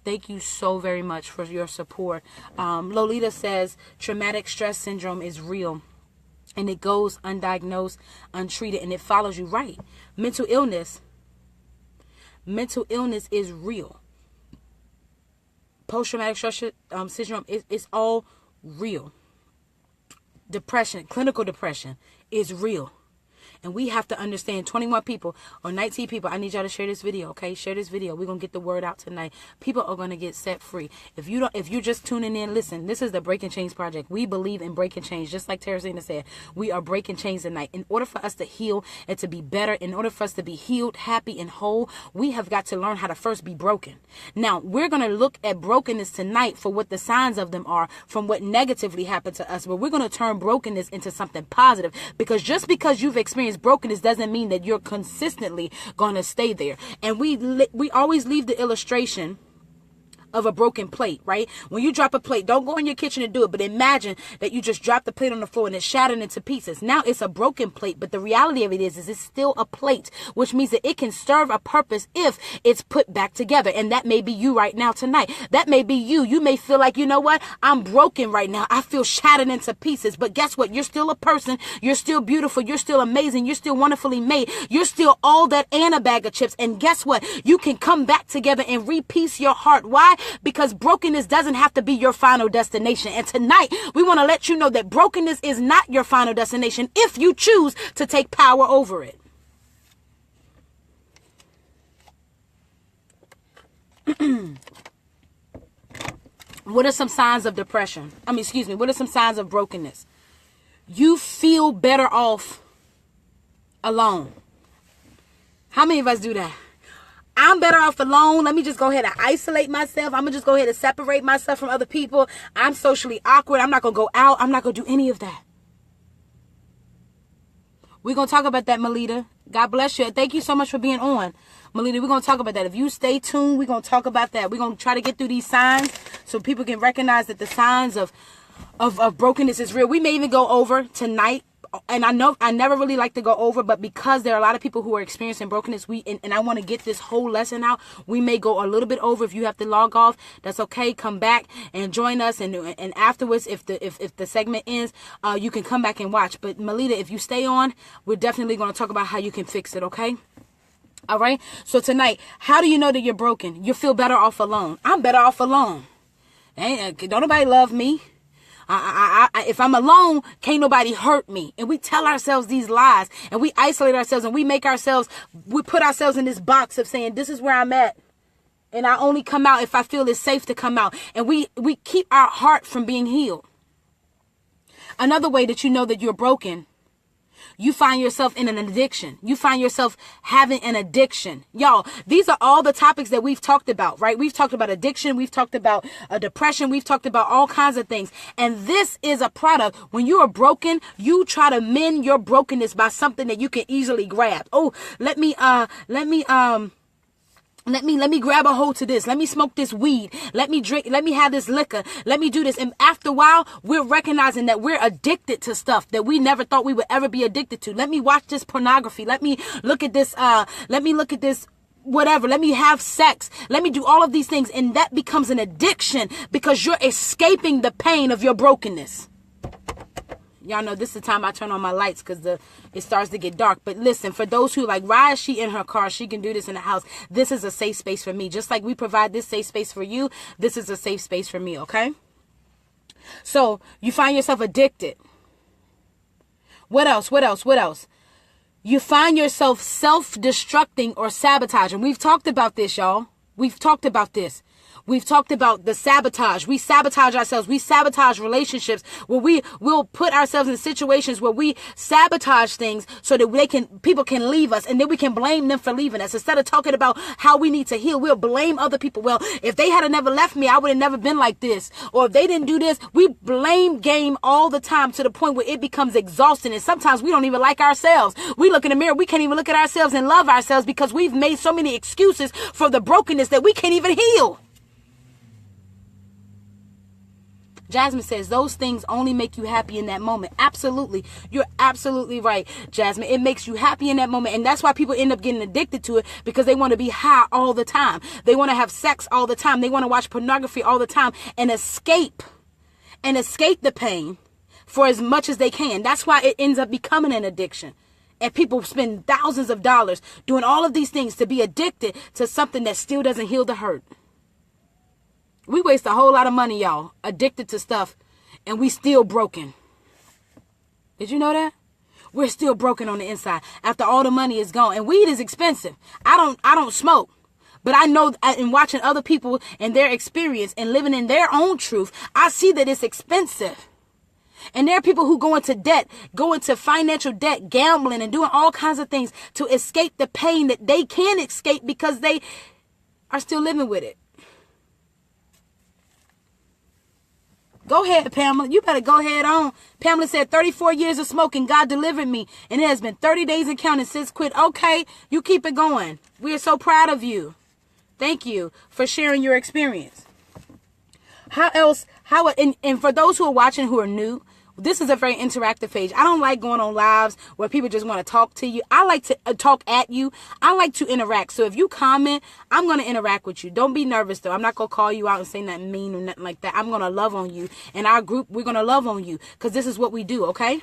Thank you so very much for your support. Lolita says, traumatic stress syndrome is real, and it goes undiagnosed, untreated, and it follows you. Right. Mental illness is real. Post-traumatic stress syndrome is all real. Depression, clinical depression, is real. And we have to understand 21 people or 19 people. I need y'all to share this video, okay? Share this video. We're going to get the word out tonight. People are going to get set free. If you're just tuning in, listen, this is the Breaking Chains Project. We believe in breaking chains. Just like Teresina said, we are breaking chains tonight. In order for us to heal and to be better, in order for us to be healed, happy, and whole, we have got to learn how to first be broken. Now, we're going to look at brokenness tonight for what the signs of them are from what negatively happened to us. But we're going to turn brokenness into something positive, because just because you've experienced brokenness doesn't mean that you're consistently going to stay there. And we always leave the illustration of a broken plate, right? When you drop a plate, don't go in your kitchen and do it, but imagine that you just dropped the plate on the floor and it's shattered into pieces. Now it's a broken plate, but the reality of it is it's still a plate, which means that it can serve a purpose if it's put back together. And that may be you right now tonight. That may be you. You may feel like, you know what? I'm broken right now. I feel shattered into pieces, but guess what? You're still a person. You're still beautiful. You're still amazing. You're still wonderfully made. You're still all that and a bag of chips. And guess what? You can come back together and repiece your heart. Why? Because brokenness doesn't have to be your final destination. And tonight, we want to let you know that brokenness is not your final destination if you choose to take power over it. What are some signs of depression? What are some signs of brokenness? You feel better off alone. How many of us do that? I'm better off alone. Let me just go ahead and isolate myself. I'm going to just go ahead and separate myself from other people. I'm socially awkward. I'm not going to go out. I'm not going to do any of that. We're going to talk about that, Melita. God bless you. Thank you so much for being on. Melita, we're going to talk about that. If you stay tuned, we're going to talk about that. We're going to try to get through these signs so people can recognize that the signs of brokenness is real. We may even go over tonight. And I know I never really like to go over, but because there are a lot of people who are experiencing brokenness, and I want to get this whole lesson out, we may go a little bit over. If you have to log off, that's okay. Come back and join us, and afterwards, if the segment ends, you can come back and watch. But Melita, if you stay on, we're definitely going to talk about how you can fix it. Okay. All right. So tonight, how do you know that you're broken? You feel better off alone. I'm better off alone. Don't nobody love me. If I'm alone, can't nobody hurt me. And we tell ourselves these lies, and we isolate ourselves, and we put ourselves in this box of saying, this is where I'm at. And I only come out if I feel it's safe to come out. And we keep our heart from being healed. Another way that you know that you're broken, you find yourself in an addiction. You find yourself having an addiction. Y'all, these are all the topics that we've talked about, right? We've talked about addiction. We've talked about depression. We've talked about all kinds of things. And this is a product. When you are broken, you try to mend your brokenness by something that you can easily grab. Oh, let me grab a hold to this. Let me smoke this weed. Let me drink. Let me have this liquor. Let me do this. And after a while, we're recognizing that we're addicted to stuff that we never thought we would ever be addicted to. Let me watch this pornography. Let me look at this. Whatever. Let me have sex. Let me do all of these things. And that becomes an addiction because you're escaping the pain of your brokenness. Y'all know this is the time I turn on my lights because it starts to get dark. But listen, for those who like, why is she in her car? She can do this in the house. This is a safe space for me. Just like we provide this safe space for you, this is a safe space for me, okay? So you find yourself addicted. What else? You find yourself self-destructing or sabotaging. We've talked about this, y'all. We've talked about this. We've talked about the sabotage. We sabotage ourselves. We sabotage relationships where we will put ourselves in situations where we sabotage things so that people can leave us, and then we can blame them for leaving us. Instead of talking about how we need to heal, we'll blame other people. Well, if they had never left me, I would have never been like this. Or if they didn't do this, we blame game all the time to the point where it becomes exhausting. And sometimes we don't even like ourselves. We look in the mirror. We can't even look at ourselves and love ourselves because we've made so many excuses for the brokenness that we can't even heal. Jasmine says those things only make you happy in that moment. Absolutely. You're absolutely right, Jasmine. It makes you happy in that moment. And that's why people end up getting addicted to it, because they want to be high all the time. They want to have sex all the time. They want to watch pornography all the time and escape the pain for as much as they can. That's why it ends up becoming an addiction. And people spend thousands of dollars doing all of these things to be addicted to something that still doesn't heal the hurt. We waste a whole lot of money, y'all, addicted to stuff, and we still broken. Did you know that? We're still broken on the inside after all the money is gone. And weed is expensive. I don't smoke. But I know in watching other people and their experience and living in their own truth, I see that it's expensive. And there are people who go into debt, go into financial debt, gambling and doing all kinds of things to escape the pain that they can't escape because they are still living with it. Go ahead, Pamela. You better go ahead on. Pamela said 34 years of smoking. God delivered me. And it has been 30 days and counting since quit. Okay, you keep it going. We are so proud of you. Thank you for sharing your experience. And for those who are watching who are new, this is a very interactive page. I don't like going on lives where people just want to talk to you. I like to talk at you. I like to interact. So if you comment, I'm going to interact with you. Don't be nervous, though. I'm not going to call you out and say nothing mean or nothing like that. I'm going to love on you. In our group, we're going to love on you because this is what we do, okay?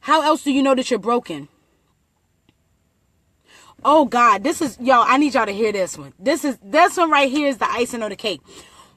How else do you know that you're broken? Oh, God, I need y'all to hear this one. This one right here is the icing on the cake.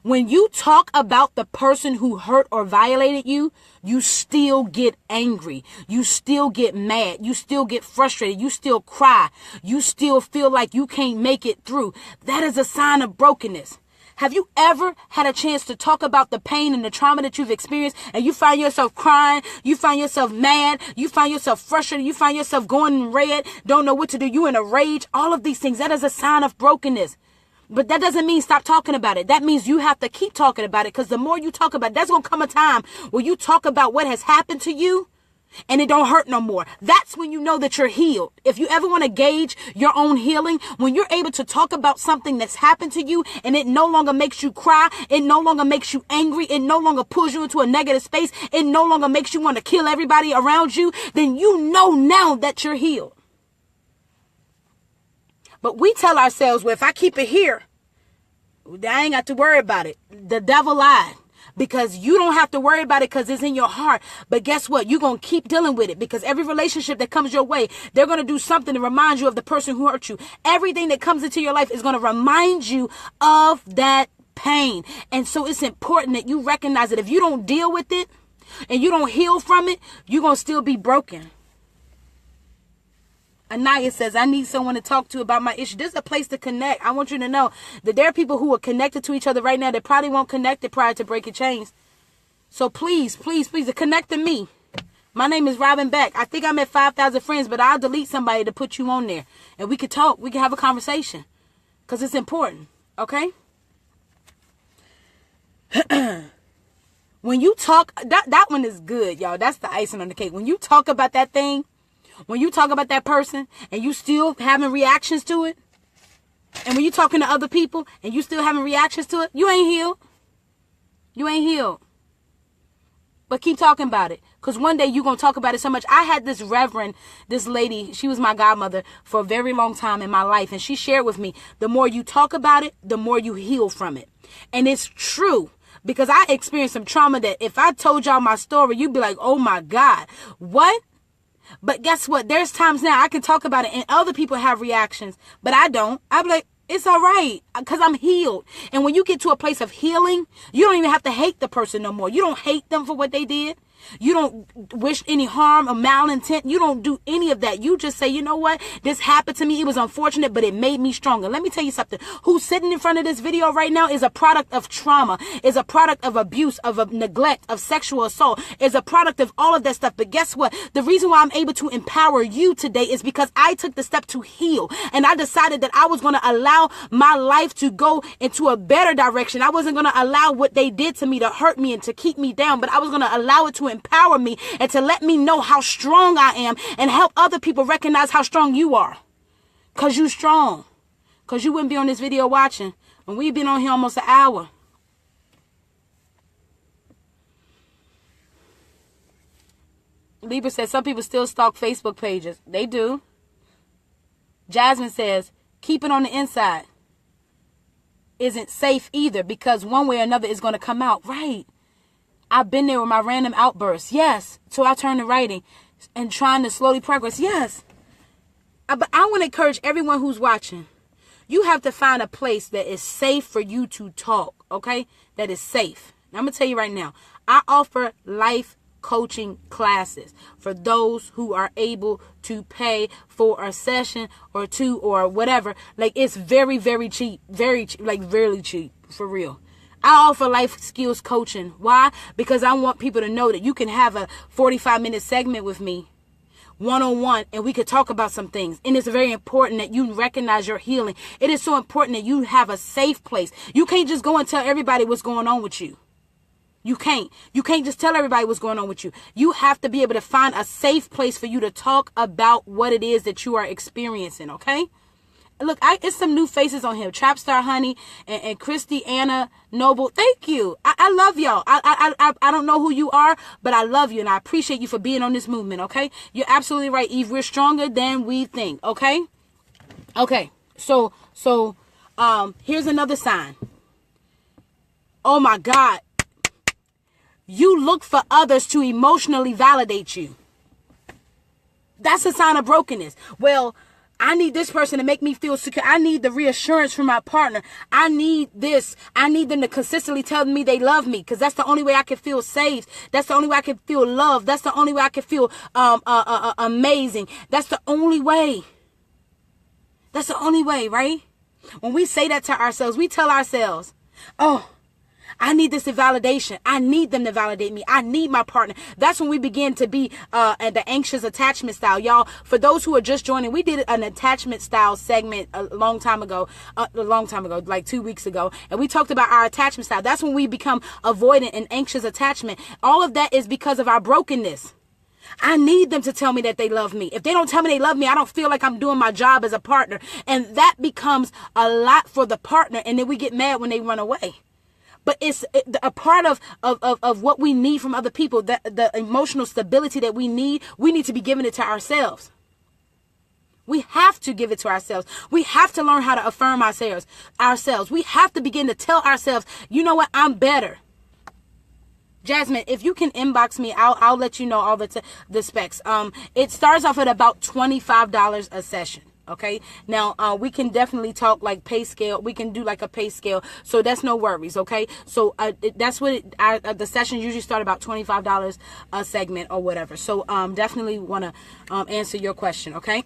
When you talk about the person who hurt or violated you, you still get angry. You still get mad. You still get frustrated. You still cry. You still feel like you can't make it through. That is a sign of brokenness. Have you ever had a chance to talk about the pain and the trauma that you've experienced and you find yourself crying, you find yourself mad, you find yourself frustrated, you find yourself going red, don't know what to do, you in a rage, all of these things, that is a sign of brokenness. But that doesn't mean stop talking about it. That means you have to keep talking about it because the more you talk about it, there's going to come a time where you talk about what has happened to you and it don't hurt no more. That's when you know that you're healed. If you ever want to gauge your own healing, when you're able to talk about something that's happened to you and it no longer makes you cry, it no longer makes you angry, it no longer pulls you into a negative space, it no longer makes you want to kill everybody around you, then you know now that you're healed. But we tell ourselves, well, if I keep it here, I ain't got to worry about it. The devil lied. Because you don't have to worry about it because it's in your heart. But guess what? You're going to keep dealing with it because every relationship that comes your way, they're going to do something to remind you of the person who hurt you. Everything that comes into your life is going to remind you of that pain. And so it's important that you recognize that if you don't deal with it and you don't heal from it, you're going to still be broken. Anaya says, I need someone to talk to about my issue. This is a place to connect. I want you to know that there are people who are connected to each other right now that probably won't connect it prior to breaking chains. So please, please, please connect to me. My name is Robin Beck. I think I'm at 5,000 friends, but I'll delete somebody to put you on there. And we could talk. We can have a conversation. Because it's important. Okay? When you talk, that one is good, y'all. That's the icing on the cake. When you talk about that thing, when you talk about that person and you still having reactions to it, and when you talking to other people and you still having reactions to it, you ain't healed. You ain't healed. But keep talking about it. Because one day you're going to talk about it so much. I had this lady, she was my godmother for a very long time in my life. And she shared with me, the more you talk about it, the more you heal from it. And it's true. Because I experienced some trauma that if I told y'all my story, you'd be like, oh my God, what? But guess what? There's times now I can talk about it and other people have reactions, but I don't. I'm like, it's all right because I'm healed. And when you get to a place of healing, you don't even have to hate the person no more. You don't hate them for what they did. You don't wish any harm or malintent. You don't do any of that. You just say, you know what? This happened to me. It was unfortunate, but it made me stronger. Let me tell you something. Who's sitting in front of this video right now is a product of trauma, is a product of abuse, of neglect, of sexual assault, is a product of all of that stuff. But guess what? The reason why I'm able to empower you today is because I took the step to heal. And I decided that I was going to allow my life to go into a better direction. I wasn't going to allow what they did to me to hurt me and to keep me down, but I was going to allow it to empower me and to let me know how strong I am and help other people recognize how strong you are. Because you're strong. Because you wouldn't be on this video watching. And we've been on here almost an hour. Libra says some people still stalk Facebook pages. They do. Jasmine says keep it on the inside isn't safe either because one way or another is going to come out. Right. I've been there with my random outbursts. Yes. So I turn to writing and trying to slowly progress. Yes. But I want to encourage everyone who's watching. You have to find a place that is safe for you to talk. Okay. That is safe. Now, I'm going to tell you right now. I offer life coaching classes for those who are able to pay for a session or two or whatever. Like, it's very, very cheap, very cheap, like really cheap, for real. I offer life skills coaching. Why? Because I want people to know that you can have a 45-minute segment with me, one-on-one, and we could talk about some things. And it's very important that you recognize your healing. It is so important that you have a safe place. You can't just go and tell everybody what's going on with you. You can't. You can't just tell everybody what's going on with you. You have to be able to find a safe place for you to talk about what it is that you are experiencing, okay? Look, it's some new faces on here. Trapstar Honey and Christy Anna Noble. Thank you. I love y'all. I don't know who you are, but I love you and I appreciate you for being on this movement, okay? You're absolutely right, Eve. We're stronger than we think, okay? Okay. So here's another sign. Oh my God. You look for others to emotionally validate you. That's a sign of brokenness. Well, I need this person to make me feel secure. I need the reassurance from my partner. I need this. I need them to consistently tell me they love me, because that's the only way I can feel safe. That's the only way I can feel loved. That's the only way I can feel amazing. That's the only way. That's the only way, right? When we say that to ourselves, we tell ourselves, oh, I need this validation. I need them to validate me. I need my partner. That's when we begin to be the anxious attachment style. Y'all, for those who are just joining, we did an attachment style segment a long time ago, like 2 weeks ago. And we talked about our attachment style. That's when we become avoidant and anxious attachment. All of that is because of our brokenness. I need them to tell me that they love me. If they don't tell me they love me, I don't feel like I'm doing my job as a partner. And that becomes a lot for the partner. And then we get mad when they run away. But it's a part of what we need from other people, the emotional stability that we need to be giving it to ourselves. We have to give it to ourselves. We have to learn how to affirm ourselves. We have to begin to tell ourselves, you know what, I'm better. Jasmine, if you can inbox me, I'll let you know all the specs. It starts off at about $25 a session. Okay. Now, we can definitely talk like pay scale. We can do like a pay scale. So that's no worries. Okay. So, that's what the sessions usually start about $25 a segment or whatever. So, definitely want to, answer your question. Okay.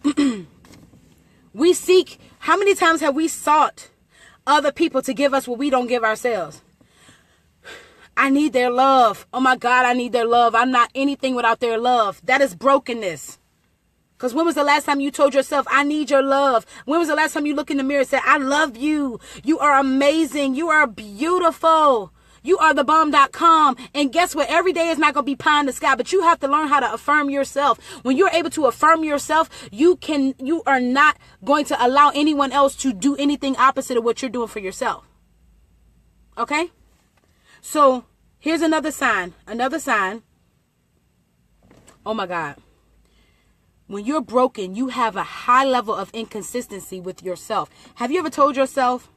How many times have we sought other people to give us what we don't give ourselves? I need their love. Oh my God, I need their love. I'm not anything without their love. That is brokenness. Because when was the last time you told yourself, I need your love? When was the last time you looked in the mirror and said, I love you. You are amazing. You are beautiful. You are the bomb.com. And guess what? Every day is not going to be pie in the sky, but you have to learn how to affirm yourself. When you're able to affirm yourself, you are not going to allow anyone else to do anything opposite of what you're doing for yourself. Okay? So here's another sign. Oh my God. When you're broken, you have a high level of inconsistency with yourself. Have you ever told yourself,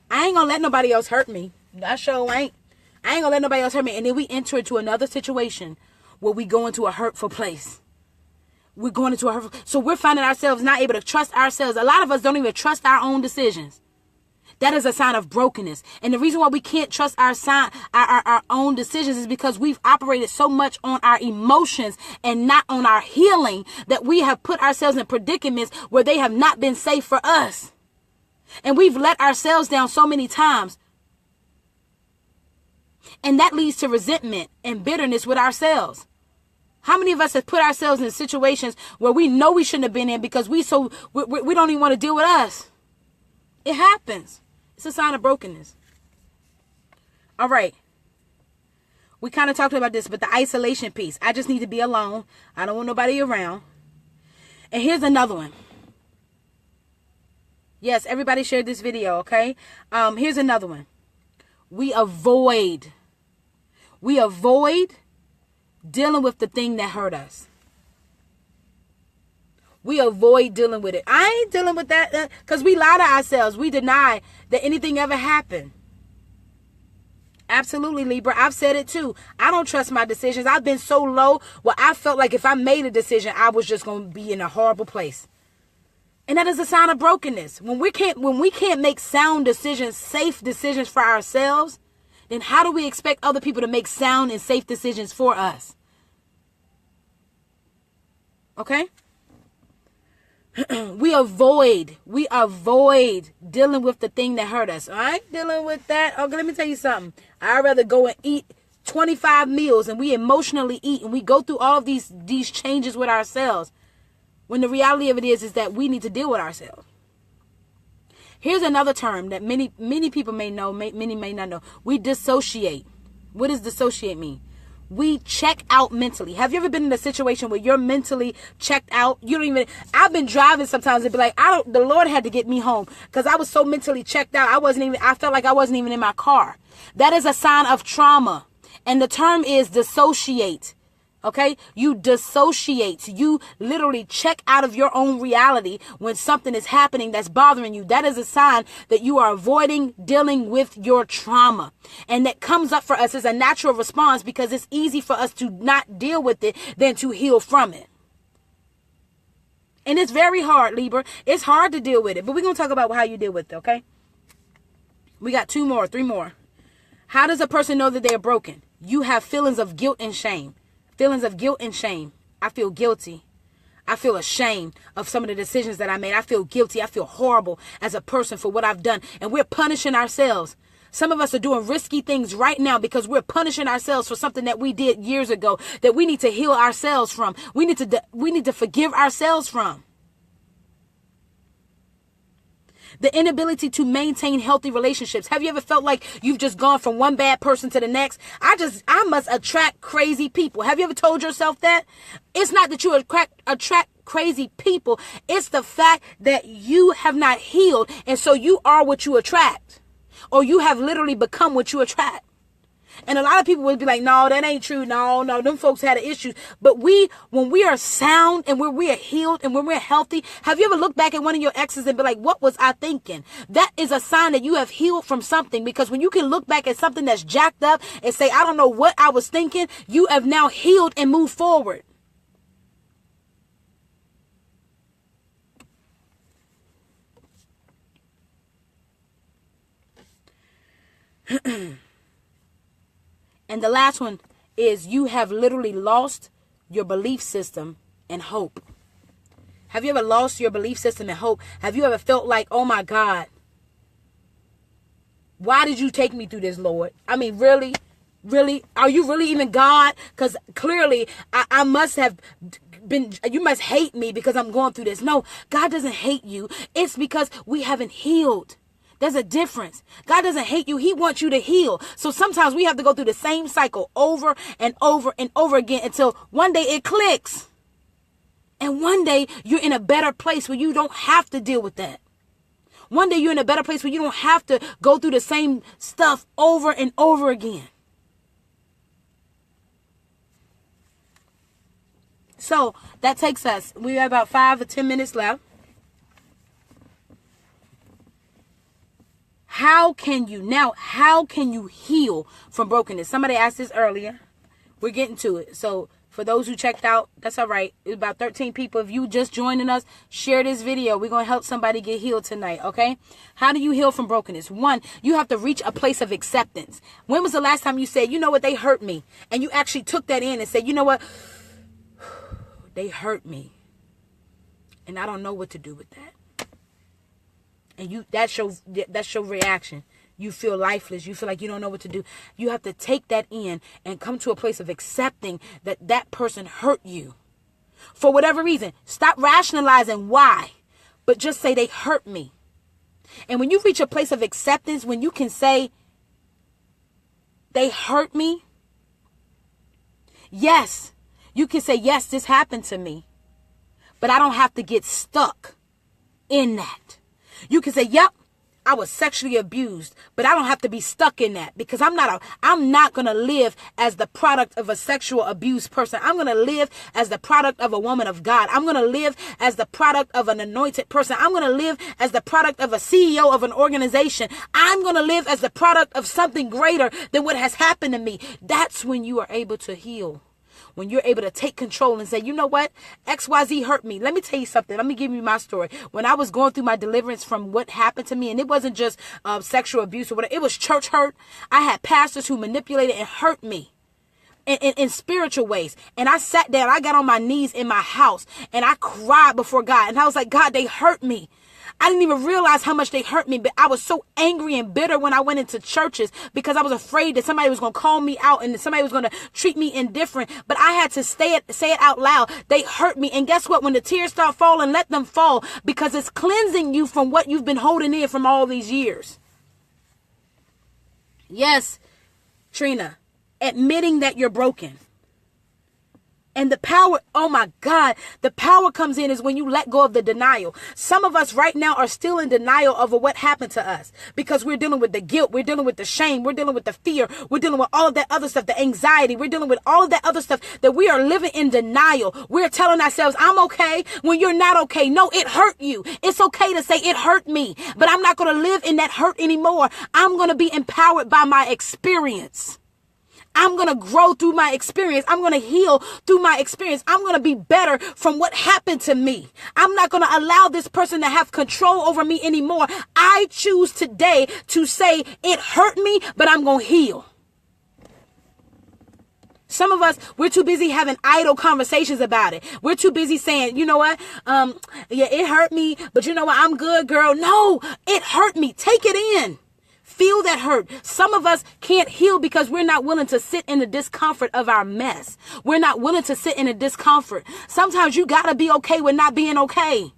I ain't gonna let nobody else hurt me? I sure ain't. I ain't gonna let nobody else hurt me. And then we enter into another situation where we go into a hurtful place. So we're finding ourselves not able to trust ourselves. A lot of us don't even trust our own decisions. That is a sign of brokenness. And the reason why we can't trust our own decisions is because we've operated so much on our emotions and not on our healing that we have put ourselves in predicaments where they have not been safe for us. And we've let ourselves down so many times. And that leads to resentment and bitterness with ourselves. How many of us have put ourselves in situations where we know we shouldn't have been in because we don't even want to deal with us? It happens. It's a sign of brokenness. All right. We kind of talked about this, but the isolation piece. I just need to be alone. I don't want nobody around. And here's another one. Yes, everybody shared this video, okay? Here's another one. We avoid dealing with the thing that hurt us. We avoid dealing with it. I ain't dealing with that because we lie to ourselves. We deny that anything ever happened. Absolutely, Libra. I've said it too. I don't trust my decisions. I've been so low where I felt like if I made a decision, I was just going to be in a horrible place. And that is a sign of brokenness. When we can't make sound decisions, safe decisions for ourselves, then how do we expect other people to make sound and safe decisions for us? Okay? We avoid dealing with the thing that hurt us. I ain't dealing with that. Okay, let me tell you something. I'd rather go and eat 25 meals and we emotionally eat and we go through all of these changes with ourselves, when the reality of it is that we need to deal with ourselves. Here's another term that many people may know, many may not know. We dissociate. What does dissociate mean? We check out mentally. Have you ever been in a situation where you're mentally checked out? I've been driving sometimes and be like, the Lord had to get me home because I was so mentally checked out. I felt like I wasn't even in my car. That is a sign of trauma. And the term is dissociate. Okay? You dissociate. You literally check out of your own reality when something is happening that's bothering you. That is a sign that you are avoiding dealing with your trauma. And that comes up for us as a natural response because it's easy for us to not deal with it than to heal from it. And it's very hard, Libra. It's hard to deal with it. But we're going to talk about how you deal with it, okay? We got 3 more. How does a person know that they are broken? You have feelings of guilt and shame. Feelings of guilt and shame. I feel guilty. I feel ashamed of some of the decisions that I made. I feel guilty. I feel horrible as a person for what I've done. And we're punishing ourselves. Some of us are doing risky things right now because we're punishing ourselves for something that we did years ago that we need to heal ourselves from. We need to forgive ourselves from. The inability to maintain healthy relationships. Have you ever felt like you've just gone from one bad person to the next? I must attract crazy people. Have you ever told yourself that? It's not that you attract crazy people. It's the fact that you have not healed. And so you are what you attract. Or you have literally become what you attract. And a lot of people would be like, no, that ain't true. No, them folks had an issue. But when we are sound and when we are healed and when we're healthy, have you ever looked back at one of your exes and be like, what was I thinking? That is a sign that you have healed from something, because when you can look back at something that's jacked up and say, I don't know what I was thinking, you have now healed and moved forward. And the last one is you have literally lost your belief system and hope. Have you ever lost your belief system and hope? Have you ever felt like, oh my God, why did you take me through this, Lord? I mean, really? Really? Are you really even God? Because clearly I must have been, you must hate me because I'm going through this. No, God doesn't hate you. It's because we haven't healed. There's a difference. God doesn't hate you. He wants you to heal. So sometimes we have to go through the same cycle over and over and over again until one day it clicks. And one day you're in a better place where you don't have to deal with that. One day you're in a better place where you don't have to go through the same stuff over and over again. So that takes us, we have about 5 or 10 minutes left. How can you heal from brokenness? Somebody asked this earlier. We're getting to it. So for those who checked out, that's all right. It's about 13 people. If you just joining us, share this video. We're going to help somebody get healed tonight, okay? How do you heal from brokenness? 1, you have to reach a place of acceptance. When was the last time you said, you know what, they hurt me? And you actually took that in and said, you know what? They hurt me. And I don't know what to do with that. And that's your reaction. You feel lifeless. You feel like you don't know what to do. You have to take that in and come to a place of accepting that that person hurt you. For whatever reason. Stop rationalizing why. But just say they hurt me. And when you reach a place of acceptance, when you can say they hurt me. Yes. You can say, yes, this happened to me. But I don't have to get stuck in that. You can say, yep, I was sexually abused, but I don't have to be stuck in that, because I'm not going to live as the product of a sexual abused person. I'm going to live as the product of a woman of God. I'm going to live as the product of an anointed person. I'm going to live as the product of a CEO of an organization. I'm going to live as the product of something greater than what has happened to me. That's when you are able to heal. When you're able to take control and say, you know what? XYZ hurt me. Let me tell you something. Let me give you my story. When I was going through my deliverance from what happened to me, and it wasn't just sexual abuse or whatever, it was church hurt. I had pastors who manipulated and hurt me in spiritual ways. And I sat down, I got on my knees in my house and I cried before God. And I was like, God, they hurt me. I didn't even realize how much they hurt me, but I was so angry and bitter when I went into churches because I was afraid that somebody was going to call me out and that somebody was going to treat me indifferent. But I had to say it out loud. They hurt me. And guess what? When the tears start falling, let them fall, because it's cleansing you from what you've been holding in from all these years. Yes, Trina, admitting that you're broken. And the power, oh my God, the power comes in is when you let go of the denial. Some of us right now are still in denial over what happened to us because we're dealing with the guilt. We're dealing with the shame. We're dealing with the fear. We're dealing with all of that other stuff, the anxiety. We're dealing with all of that other stuff that we are living in denial. We're telling ourselves, I'm okay, when you're not okay. No, it hurt you. It's okay to say it hurt me, but I'm not going to live in that hurt anymore. I'm going to be empowered by my experience. I'm going to grow through my experience. I'm going to heal through my experience. I'm going to be better from what happened to me. I'm not going to allow this person to have control over me anymore. I choose today to say it hurt me, but I'm going to heal. Some of us, we're too busy having idle conversations about it. We're too busy saying, you know what? Yeah, it hurt me, but you know what? I'm good, girl. No, it hurt me. Take it in. Feel that hurt. Some of us can't heal because we're not willing to sit in the discomfort of our mess. We're not willing to sit in the discomfort. Sometimes you got to be okay with not being okay.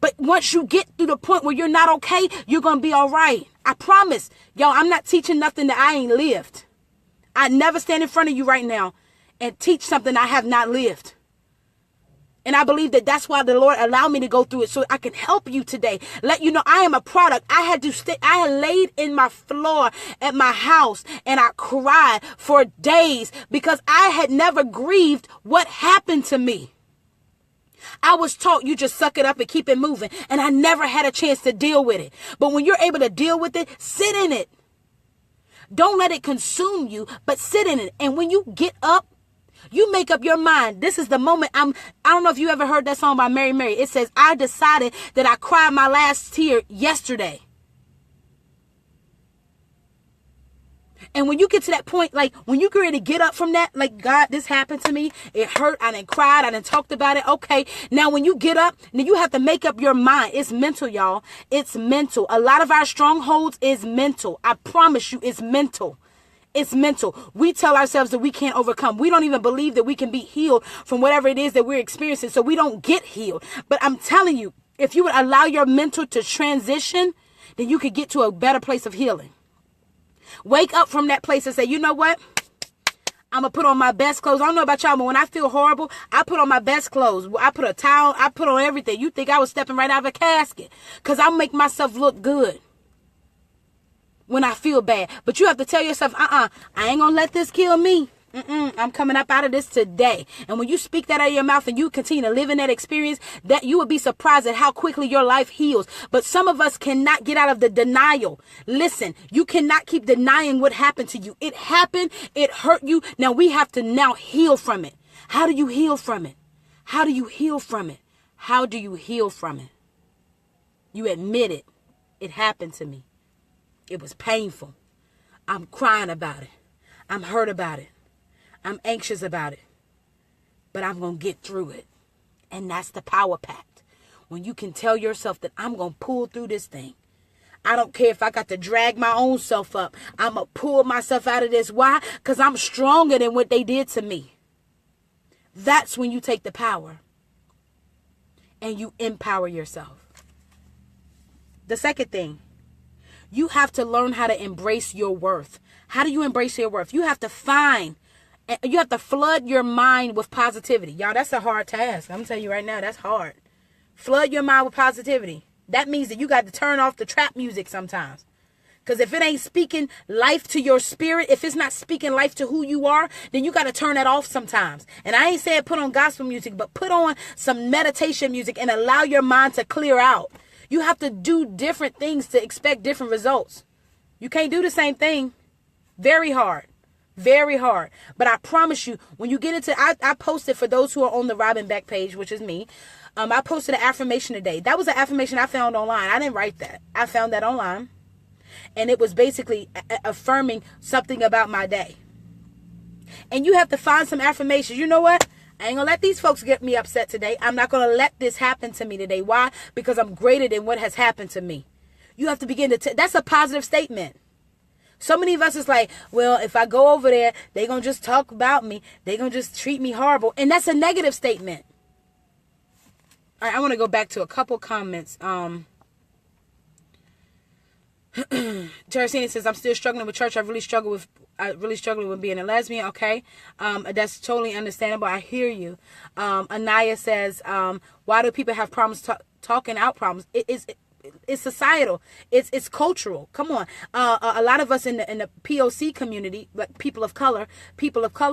But once you get through the point where you're not okay, you're going to be all right. I promise. Yo, I'm not teaching nothing that I ain't lived. I never stand in front of you right now and teach something I have not lived. And I believe that that's why the Lord allowed me to go through it, so I can help you today. Let you know I am a product. I had laid in my floor at my house and I cried for days because I had never grieved what happened to me. I was taught you just suck it up and keep it moving. And I never had a chance to deal with it. But when you're able to deal with it, sit in it. Don't let it consume you, but sit in it. And when you get up, you make up your mind. This is the moment. I don't know if you ever heard that song by Mary Mary. It says, I decided that I cried my last tear yesterday. And when you get to that point, like when you get ready to get up from that, like, God, this happened to me. It hurt. I done cried. I done talked about it. Okay. Now, when you get up, then you have to make up your mind. It's mental, y'all. It's mental. A lot of our strongholds is mental. I promise you, it's mental. It's mental. We tell ourselves that we can't overcome. We don't even believe that we can be healed from whatever it is that we're experiencing. So we don't get healed. But I'm telling you, if you would allow your mental to transition, then you could get to a better place of healing. Wake up from that place and say, you know what? I'm going to put on my best clothes. I don't know about y'all, but when I feel horrible, I put on my best clothes. I put a towel. I put on everything. You think I was stepping right out of a casket because I make myself look good when I feel bad. But you have to tell yourself, I ain't going to let this kill me. I'm coming up out of this today. And when you speak that out of your mouth and you continue to live in that experience, that you will be surprised at how quickly your life heals. But some of us cannot get out of the denial. Listen, you cannot keep denying what happened to you. It happened. It hurt you. Now we have to now heal from it. How do you heal from it? How do you heal from it? How do you heal from it? You admit it. It happened to me. It was painful. I'm crying about it. I'm hurt about it. I'm anxious about it. But I'm going to get through it. And that's the power pact. When you can tell yourself that I'm going to pull through this thing. I don't care if I got to drag my own self up. I'm going to pull myself out of this. Why? Because I'm stronger than what they did to me. That's when you take the power. And you empower yourself. The second thing. You have to learn how to embrace your worth. How do you embrace your worth? You have to flood your mind with positivity. Y'all, that's a hard task. I'm going to tell you right now, that's hard. Flood your mind with positivity. That means that you got to turn off the trap music sometimes. Because if it ain't speaking life to your spirit, if it's not speaking life to who you are, then you got to turn that off sometimes. And I ain't saying put on gospel music, but put on some meditation music and allow your mind to clear out. You have to do different things to expect different results. You can't do the same thing. Very hard. Very hard. But I promise you, when you get into, I posted for those who are on the Robin Beck page, which is me. I posted an affirmation today. That was an affirmation I found online. I didn't write that. I found that online. And it was basically affirming something about my day. And you have to find some affirmations. You know what? I ain't gonna let these folks get me upset today. I'm not gonna let this happen to me today. Why? Because I'm greater than what has happened to me. You have to begin to, that's a positive statement. So many of us is like, well, if I go over there, they gonna just talk about me. They gonna just treat me horrible. And that's a negative statement. All right, I want to go back to a couple comments. Teresina says, I'm still struggling with church. I really struggle with being a lesbian. Okay. That's totally understandable. I hear you. Anaya says, why do people have problems talking out problems? It's societal. It's cultural. Come on. A lot of us in the POC community, like people of color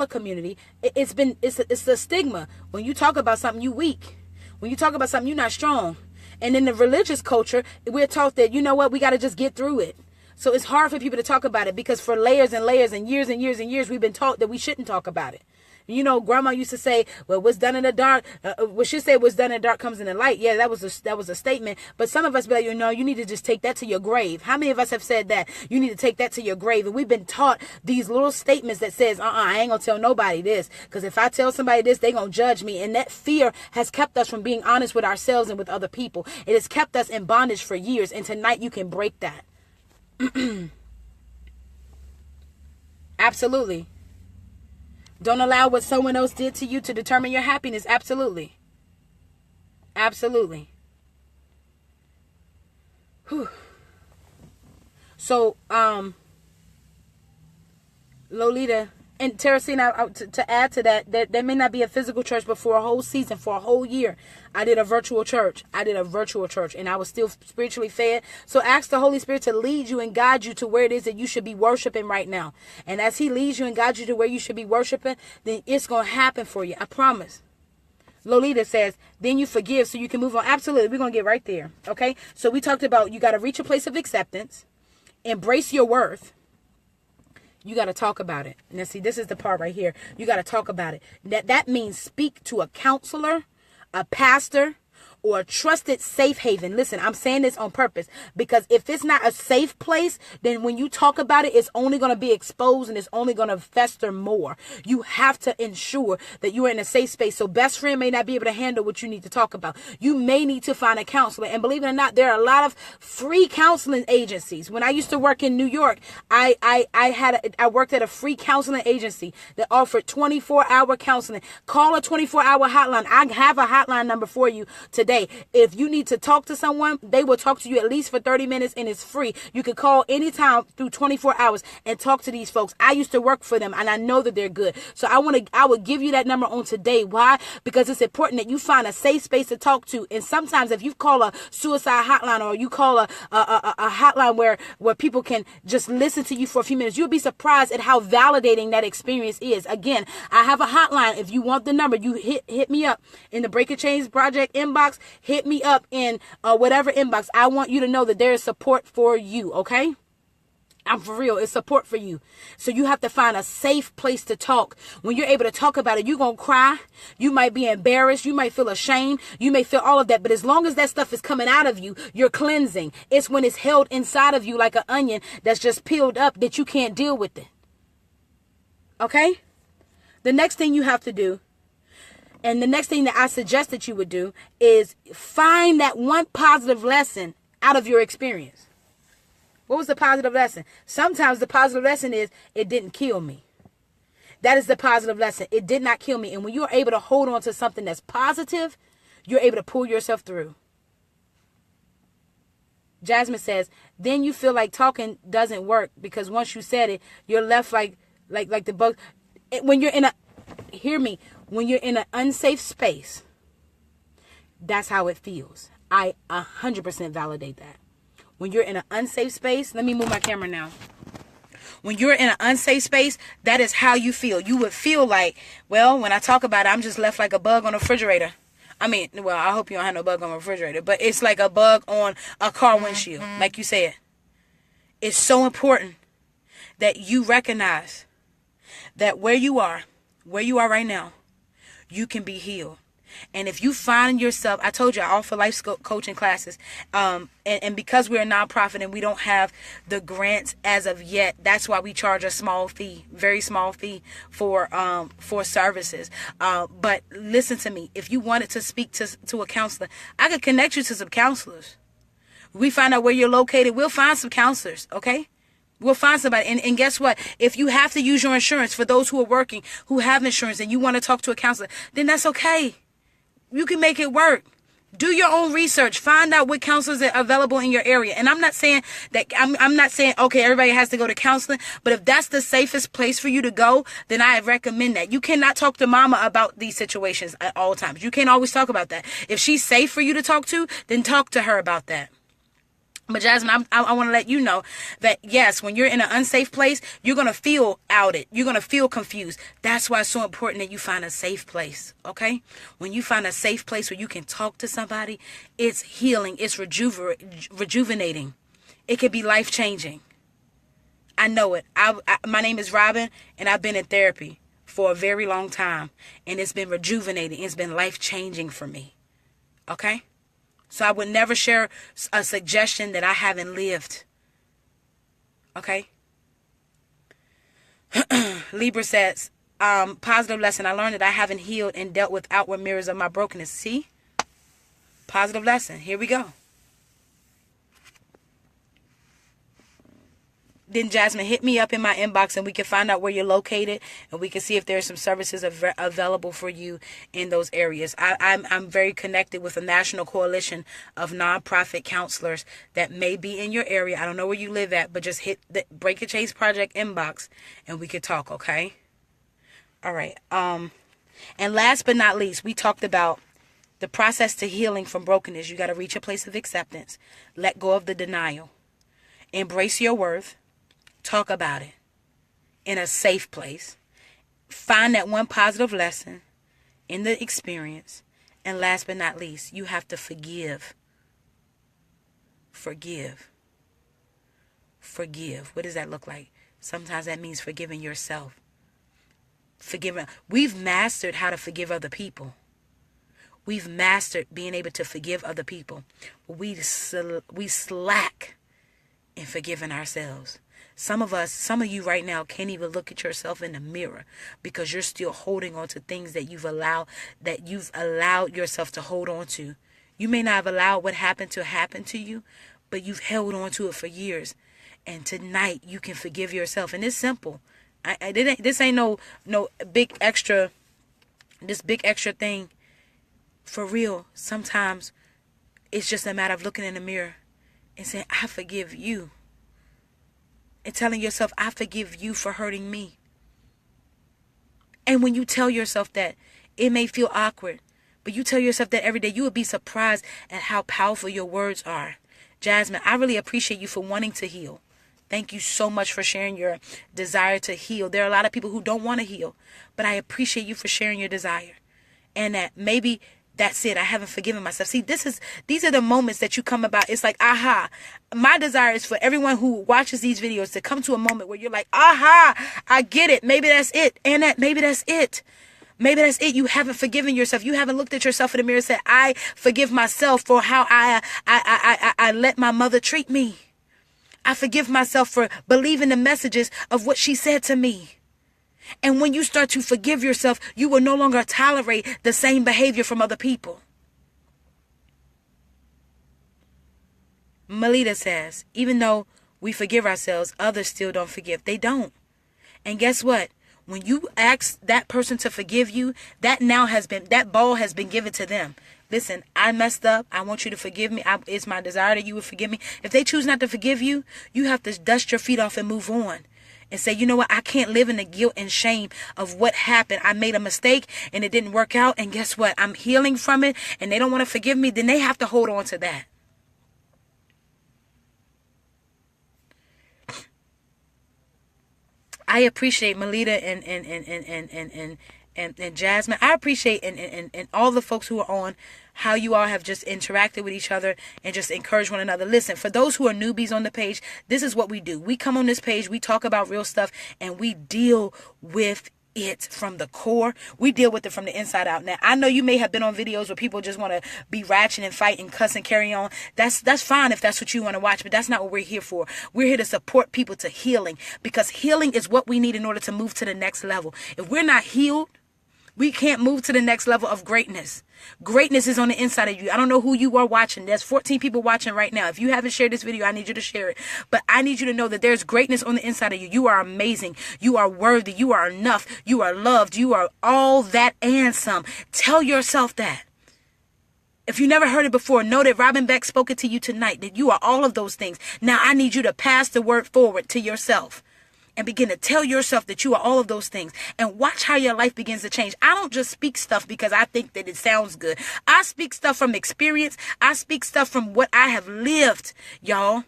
community, it's a stigma. When you talk about something, you weak. When you talk about something, you're not strong. And in the religious culture, we're taught that, you know what, we got to just get through it. So it's hard for people to talk about it because for layers and layers and years and years and years, we've been taught that we shouldn't talk about it. You know, grandma used to say, well, what's done in the dark, what she said, what's done in the dark comes in the light. Yeah, that was a statement. But some of us be like, you know, you need to just take that to your grave. How many of us have said that? You need to take that to your grave. And we've been taught these little statements that says, I ain't gonna tell nobody this. Because if I tell somebody this, they gonna judge me. And that fear has kept us from being honest with ourselves and with other people. It has kept us in bondage for years. And tonight you can break that. Absolutely. Don't allow what someone else did to you to determine your happiness. Absolutely. Absolutely. Whew. So, Lolita and Teresina, to add to that, there may not be a physical church, but for a whole season, for a whole year, I did a virtual church. And I was still spiritually fed. So ask the Holy Spirit to lead you and guide you to where it is that you should be worshiping right now. And as He leads you and guides you to where you should be worshiping, then it's going to happen for you. I promise. Lolita says, then you forgive so you can move on. Absolutely. We're going to get right there. Okay. So we talked about you got to reach a place of acceptance, embrace your worth. You got to talk about it. Now, see, this is the part right here. You got to talk about it. That means speak to a counselor, a pastor, or a trusted safe haven. Listen, I'm saying this on purpose because if it's not a safe place, then when you talk about it, it's only going to be exposed and it's only going to fester more. You have to ensure that you are in a safe space. So best friend may not be able to handle what you need to talk about. You may need to find a counselor. And believe it or not, there are a lot of free counseling agencies. When I used to work in New York, I worked at a free counseling agency that offered 24-hour counseling. Call a 24-hour hotline. I have a hotline number for you today. If you need to talk to someone, they will talk to you at least for 30 minutes and it's free. You can call anytime through 24 hours and talk to these folks. I used to work for them and I know that they're good. So I would give you that number on today. Why? Because it's important that you find a safe space to talk to. And sometimes if you call a suicide hotline or you call a hotline where people can just listen to you for a few minutes, you'll be surprised at how validating that experience is. Again, I have a hotline. If you want the number, you hit me up in the Break a Chains Project inbox. Hit me up in whatever inbox. I want you to know that there is support for you, okay? I'm for real. It's support for you. So you have to find a safe place to talk. When you're able to talk about it, you're going to cry. You might be embarrassed. You might feel ashamed. You may feel all of that. But as long as that stuff is coming out of you, you're cleansing. It's when it's held inside of you like an onion that's just peeled up that you can't deal with it. Okay? The next thing you have to do, and the next thing that I suggest that you would do is find that one positive lesson out of your experience. What was the positive lesson? Sometimes the positive lesson is it didn't kill me. That is the positive lesson. It did not kill me. And when you're able to hold on to something that's positive, you're able to pull yourself through. Jasmine says, then you feel like talking doesn't work because once you said it, you're left like the bug. When you're in when you're in an unsafe space, that's how it feels. I 100% validate that. When you're in an unsafe space, let me move my camera now. When you're in an unsafe space, that is how you feel. You would feel like, well, when I talk about it, I'm just left like a bug on a refrigerator. I mean, well, I hope you don't have no bug on a refrigerator, but it's like a bug on a car windshield, like you said. It's so important that you recognize that where you are right now, you can be healed. And if you find yourself, I told you I offer life coaching classes, and because we're a nonprofit and we don't have the grants as of yet, that's why we charge a small fee, very small fee for services. But listen to me, if you wanted to speak to a counselor, I could connect you to some counselors. We find out where you're located, we'll find some counselors, okay? We'll find somebody. And guess what? If you have to use your insurance, for those who are working, who have insurance, and you want to talk to a counselor, then that's okay. You can make it work. Do your own research. Find out what counselors are available in your area. And I'm not saying that, I'm not saying, okay, everybody has to go to counseling. But if that's the safest place for you to go, then I recommend that. You cannot talk to mama about these situations at all times. You can't always talk about that. If she's safe for you to talk to, then talk to her about that. But Jasmine, I want to let you know that, yes, when you're in an unsafe place, you're going to feel outed. You're going to feel confused. That's why it's so important that you find a safe place, okay? When you find a safe place where you can talk to somebody, it's healing. It's rejuvenating. It can be life-changing. I know it. My name is Robin, and I've been in therapy for a very long time, and it's been rejuvenating. It's been life-changing for me, okay? So I would never share a suggestion that I haven't lived. Okay? Libra says, positive lesson. I learned that I haven't healed and dealt with outward mirrors of my brokenness. See? Positive lesson. Here we go. Then Jasmine, hit me up in my inbox and we can find out where you're located, and we can see if there's some services available for you in those areas. I'm very connected with a national coalition of nonprofit counselors that may be in your area. I don't know where you live at, but just hit the Break a Chase Project inbox and we could talk, okay? All right. And last but not least, we talked about the process to healing from brokenness. You got to reach a place of acceptance. Let go of the denial. Embrace your worth. Talk about it in a safe place. Find that one positive lesson in the experience. And last but not least, you have to forgive. Forgive. Forgive. What does that look like? Sometimes that means forgiving yourself. We've mastered how to forgive other people. We've mastered being able to forgive other people. We slack in forgiving ourselves. Some of you right now can't even look at yourself in the mirror because you're still holding on to things that you've allowed yourself to hold on to. You may not have allowed what happened to happen to you, but you've held on to it for years. And tonight you can forgive yourself. And it's simple. This ain't no big extra thing. For real, sometimes it's just a matter of looking in the mirror and saying, I forgive you. And telling yourself, I forgive you for hurting me. And when you tell yourself that, it may feel awkward, but you tell yourself that every day, you will be surprised at how powerful your words are. Jasmine, I really appreciate you for wanting to heal. Thank you so much for sharing your desire to heal. There are a lot of people who don't want to heal, but I appreciate you for sharing your desire. And that maybe that's it. I haven't forgiven myself. See, these are the moments that you come about. It's like, aha. My desire is for everyone who watches these videos to come to a moment where you're like, aha, I get it. Maybe that's it. And maybe that's it. Maybe that's it. You haven't forgiven yourself. You haven't looked at yourself in the mirror and said, I forgive myself for how I let my mother treat me. I forgive myself for believing the messages of what she said to me. And when you start to forgive yourself, you will no longer tolerate the same behavior from other people. Melita says, even though we forgive ourselves, others still don't forgive. They don't. And guess what? When you ask that person to forgive you, that ball has been given to them. Listen, I messed up. I want you to forgive me. It's my desire that you would forgive me. If they choose not to forgive you, you have to dust your feet off and move on. And say, you know what? I can't live in the guilt and shame of what happened. I made a mistake and it didn't work out. And guess what? I'm healing from it and they don't want to forgive me. Then they have to hold on to that. I appreciate Melita and Jasmine, I appreciate and all the folks who are on, how you all have just interacted with each other and just encouraged one another. Listen, for those who are newbies on the page, this is what we do. We come on this page, we talk about real stuff, and we deal with it from the core. We deal with it from the inside out. Now, I know you may have been on videos where people just want to be ratchet and fight and cuss and carry on. That's fine if that's what you want to watch, but that's not what we're here for. We're here to support people to healing, because healing is what we need in order to move to the next level. If we're not healed, we can't move to the next level of greatness. Greatness is on the inside of you. I don't know who you are watching. There's 14 people watching right now. If you haven't shared this video, I need you to share it. But I need you to know that there's greatness on the inside of you. You are amazing. You are worthy. You are enough. You are loved. You are all that and some. Tell yourself that. If you never heard it before, know that Robin Beck spoke it to you tonight, that you are all of those things. Now I need you to pass the word forward to yourself and begin to tell yourself that you are all of those things, and watch how your life begins to change. I don't just speak stuff because I think that it sounds good. I speak stuff from experience. I speak stuff from what I have lived, y'all.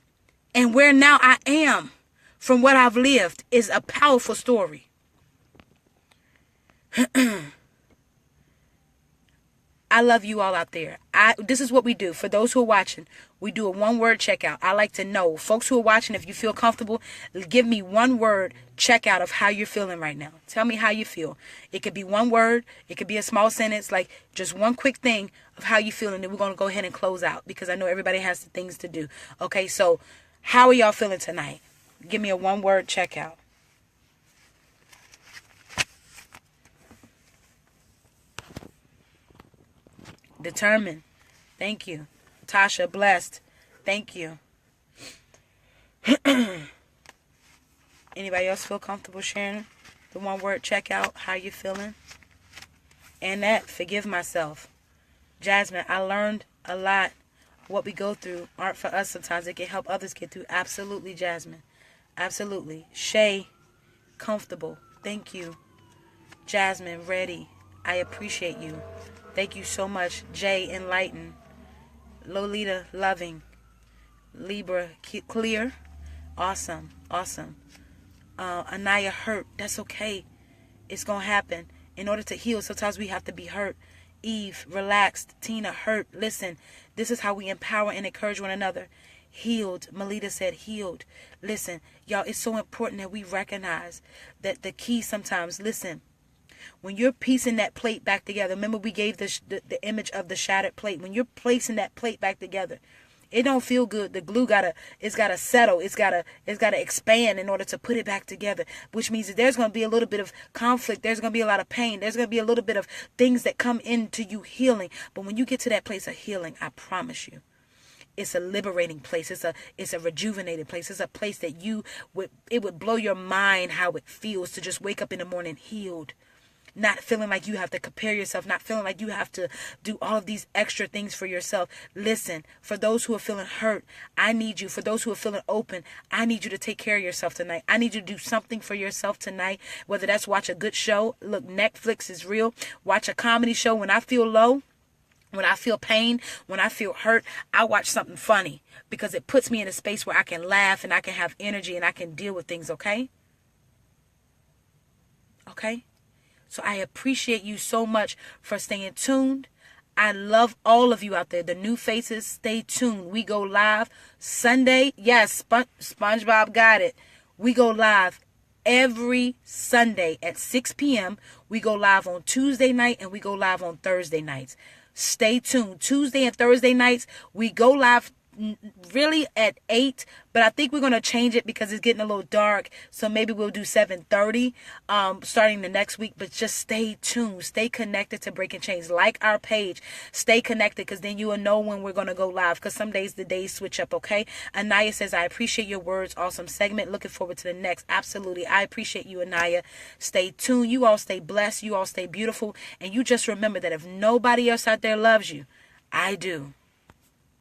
And where now I am from what I've lived is a powerful story. I love you all out there. This is what we do. For those who are watching, we do a one-word checkout. I like to know, folks who are watching, if you feel comfortable, give me one word checkout of how you're feeling right now. Tell me how you feel. It could be one word. It could be a small sentence, like just one quick thing of how you feel. And then we're going to go ahead and close out because I know everybody has things to do. Okay, so how are y'all feeling tonight? Give me a one-word checkout. Determined. Thank you. Tasha, blessed. Thank you. Anybody else feel comfortable sharing the one word checkout? How you feeling? And that, forgive myself. Jasmine, I learned a lot. What we go through aren't for us sometimes. It can help others get through. Absolutely, Jasmine. Absolutely. Shay, comfortable. Thank you. Jasmine, ready. I appreciate you. Thank you so much. Jay, enlightened. Lolita, loving. Libra, clear. Awesome. Awesome. Anaya, hurt. That's okay. It's going to happen. In order to heal, sometimes we have to be hurt. Eve, relaxed. Tina, hurt. Listen, this is how we empower and encourage one another. Healed. Melita said healed. Listen, y'all, it's so important that we recognize that the key sometimes, listen, when you're piecing that plate back together, remember we gave the image of the shattered plate. When you're placing that plate back together, it don't feel good. The glue gotta settle. It's gotta expand in order to put it back together. Which means that there's gonna be a little bit of conflict. There's gonna be a lot of pain. There's gonna be a little bit of things that come into you healing. But when you get to that place of healing, I promise you, it's a liberating place. It's a rejuvenated place. It's a place that it would blow your mind how it feels to just wake up in the morning healed. Not feeling like you have to compare yourself, not feeling like you have to do all of these extra things for yourself. Listen, for those who are feeling hurt, I need you. For those who are feeling open, I need you to take care of yourself tonight. I need you to do something for yourself tonight, whether that's watch a good show. Look, Netflix is real. Watch a comedy show. When I feel low, when I feel pain, when I feel hurt, I watch something funny because it puts me in a space where I can laugh and I can have energy and I can deal with things, okay? Okay? So I appreciate you so much for staying tuned. I love all of you out there. The new faces, stay tuned. We go live Sunday. Yes, SpongeBob got it. We go live every Sunday at 6 p.m. We go live on Tuesday night and we go live on Thursday nights. Stay tuned. Tuesday and Thursday nights, we go live really at 8, but I think we're going to change it because it's getting a little dark, so maybe we'll do 7:30 starting the next week. But just stay tuned, stay connected to Breaking Chains. Like our page, stay connected, because then you will know when we're going to go live, because some days the days switch up. Okay, Anaya says, I appreciate your words. Awesome segment, looking forward to the next. Absolutely, I appreciate you, Anaya. Stay tuned. You all stay blessed, you all stay beautiful, and you just remember that if nobody else out there loves you, I do.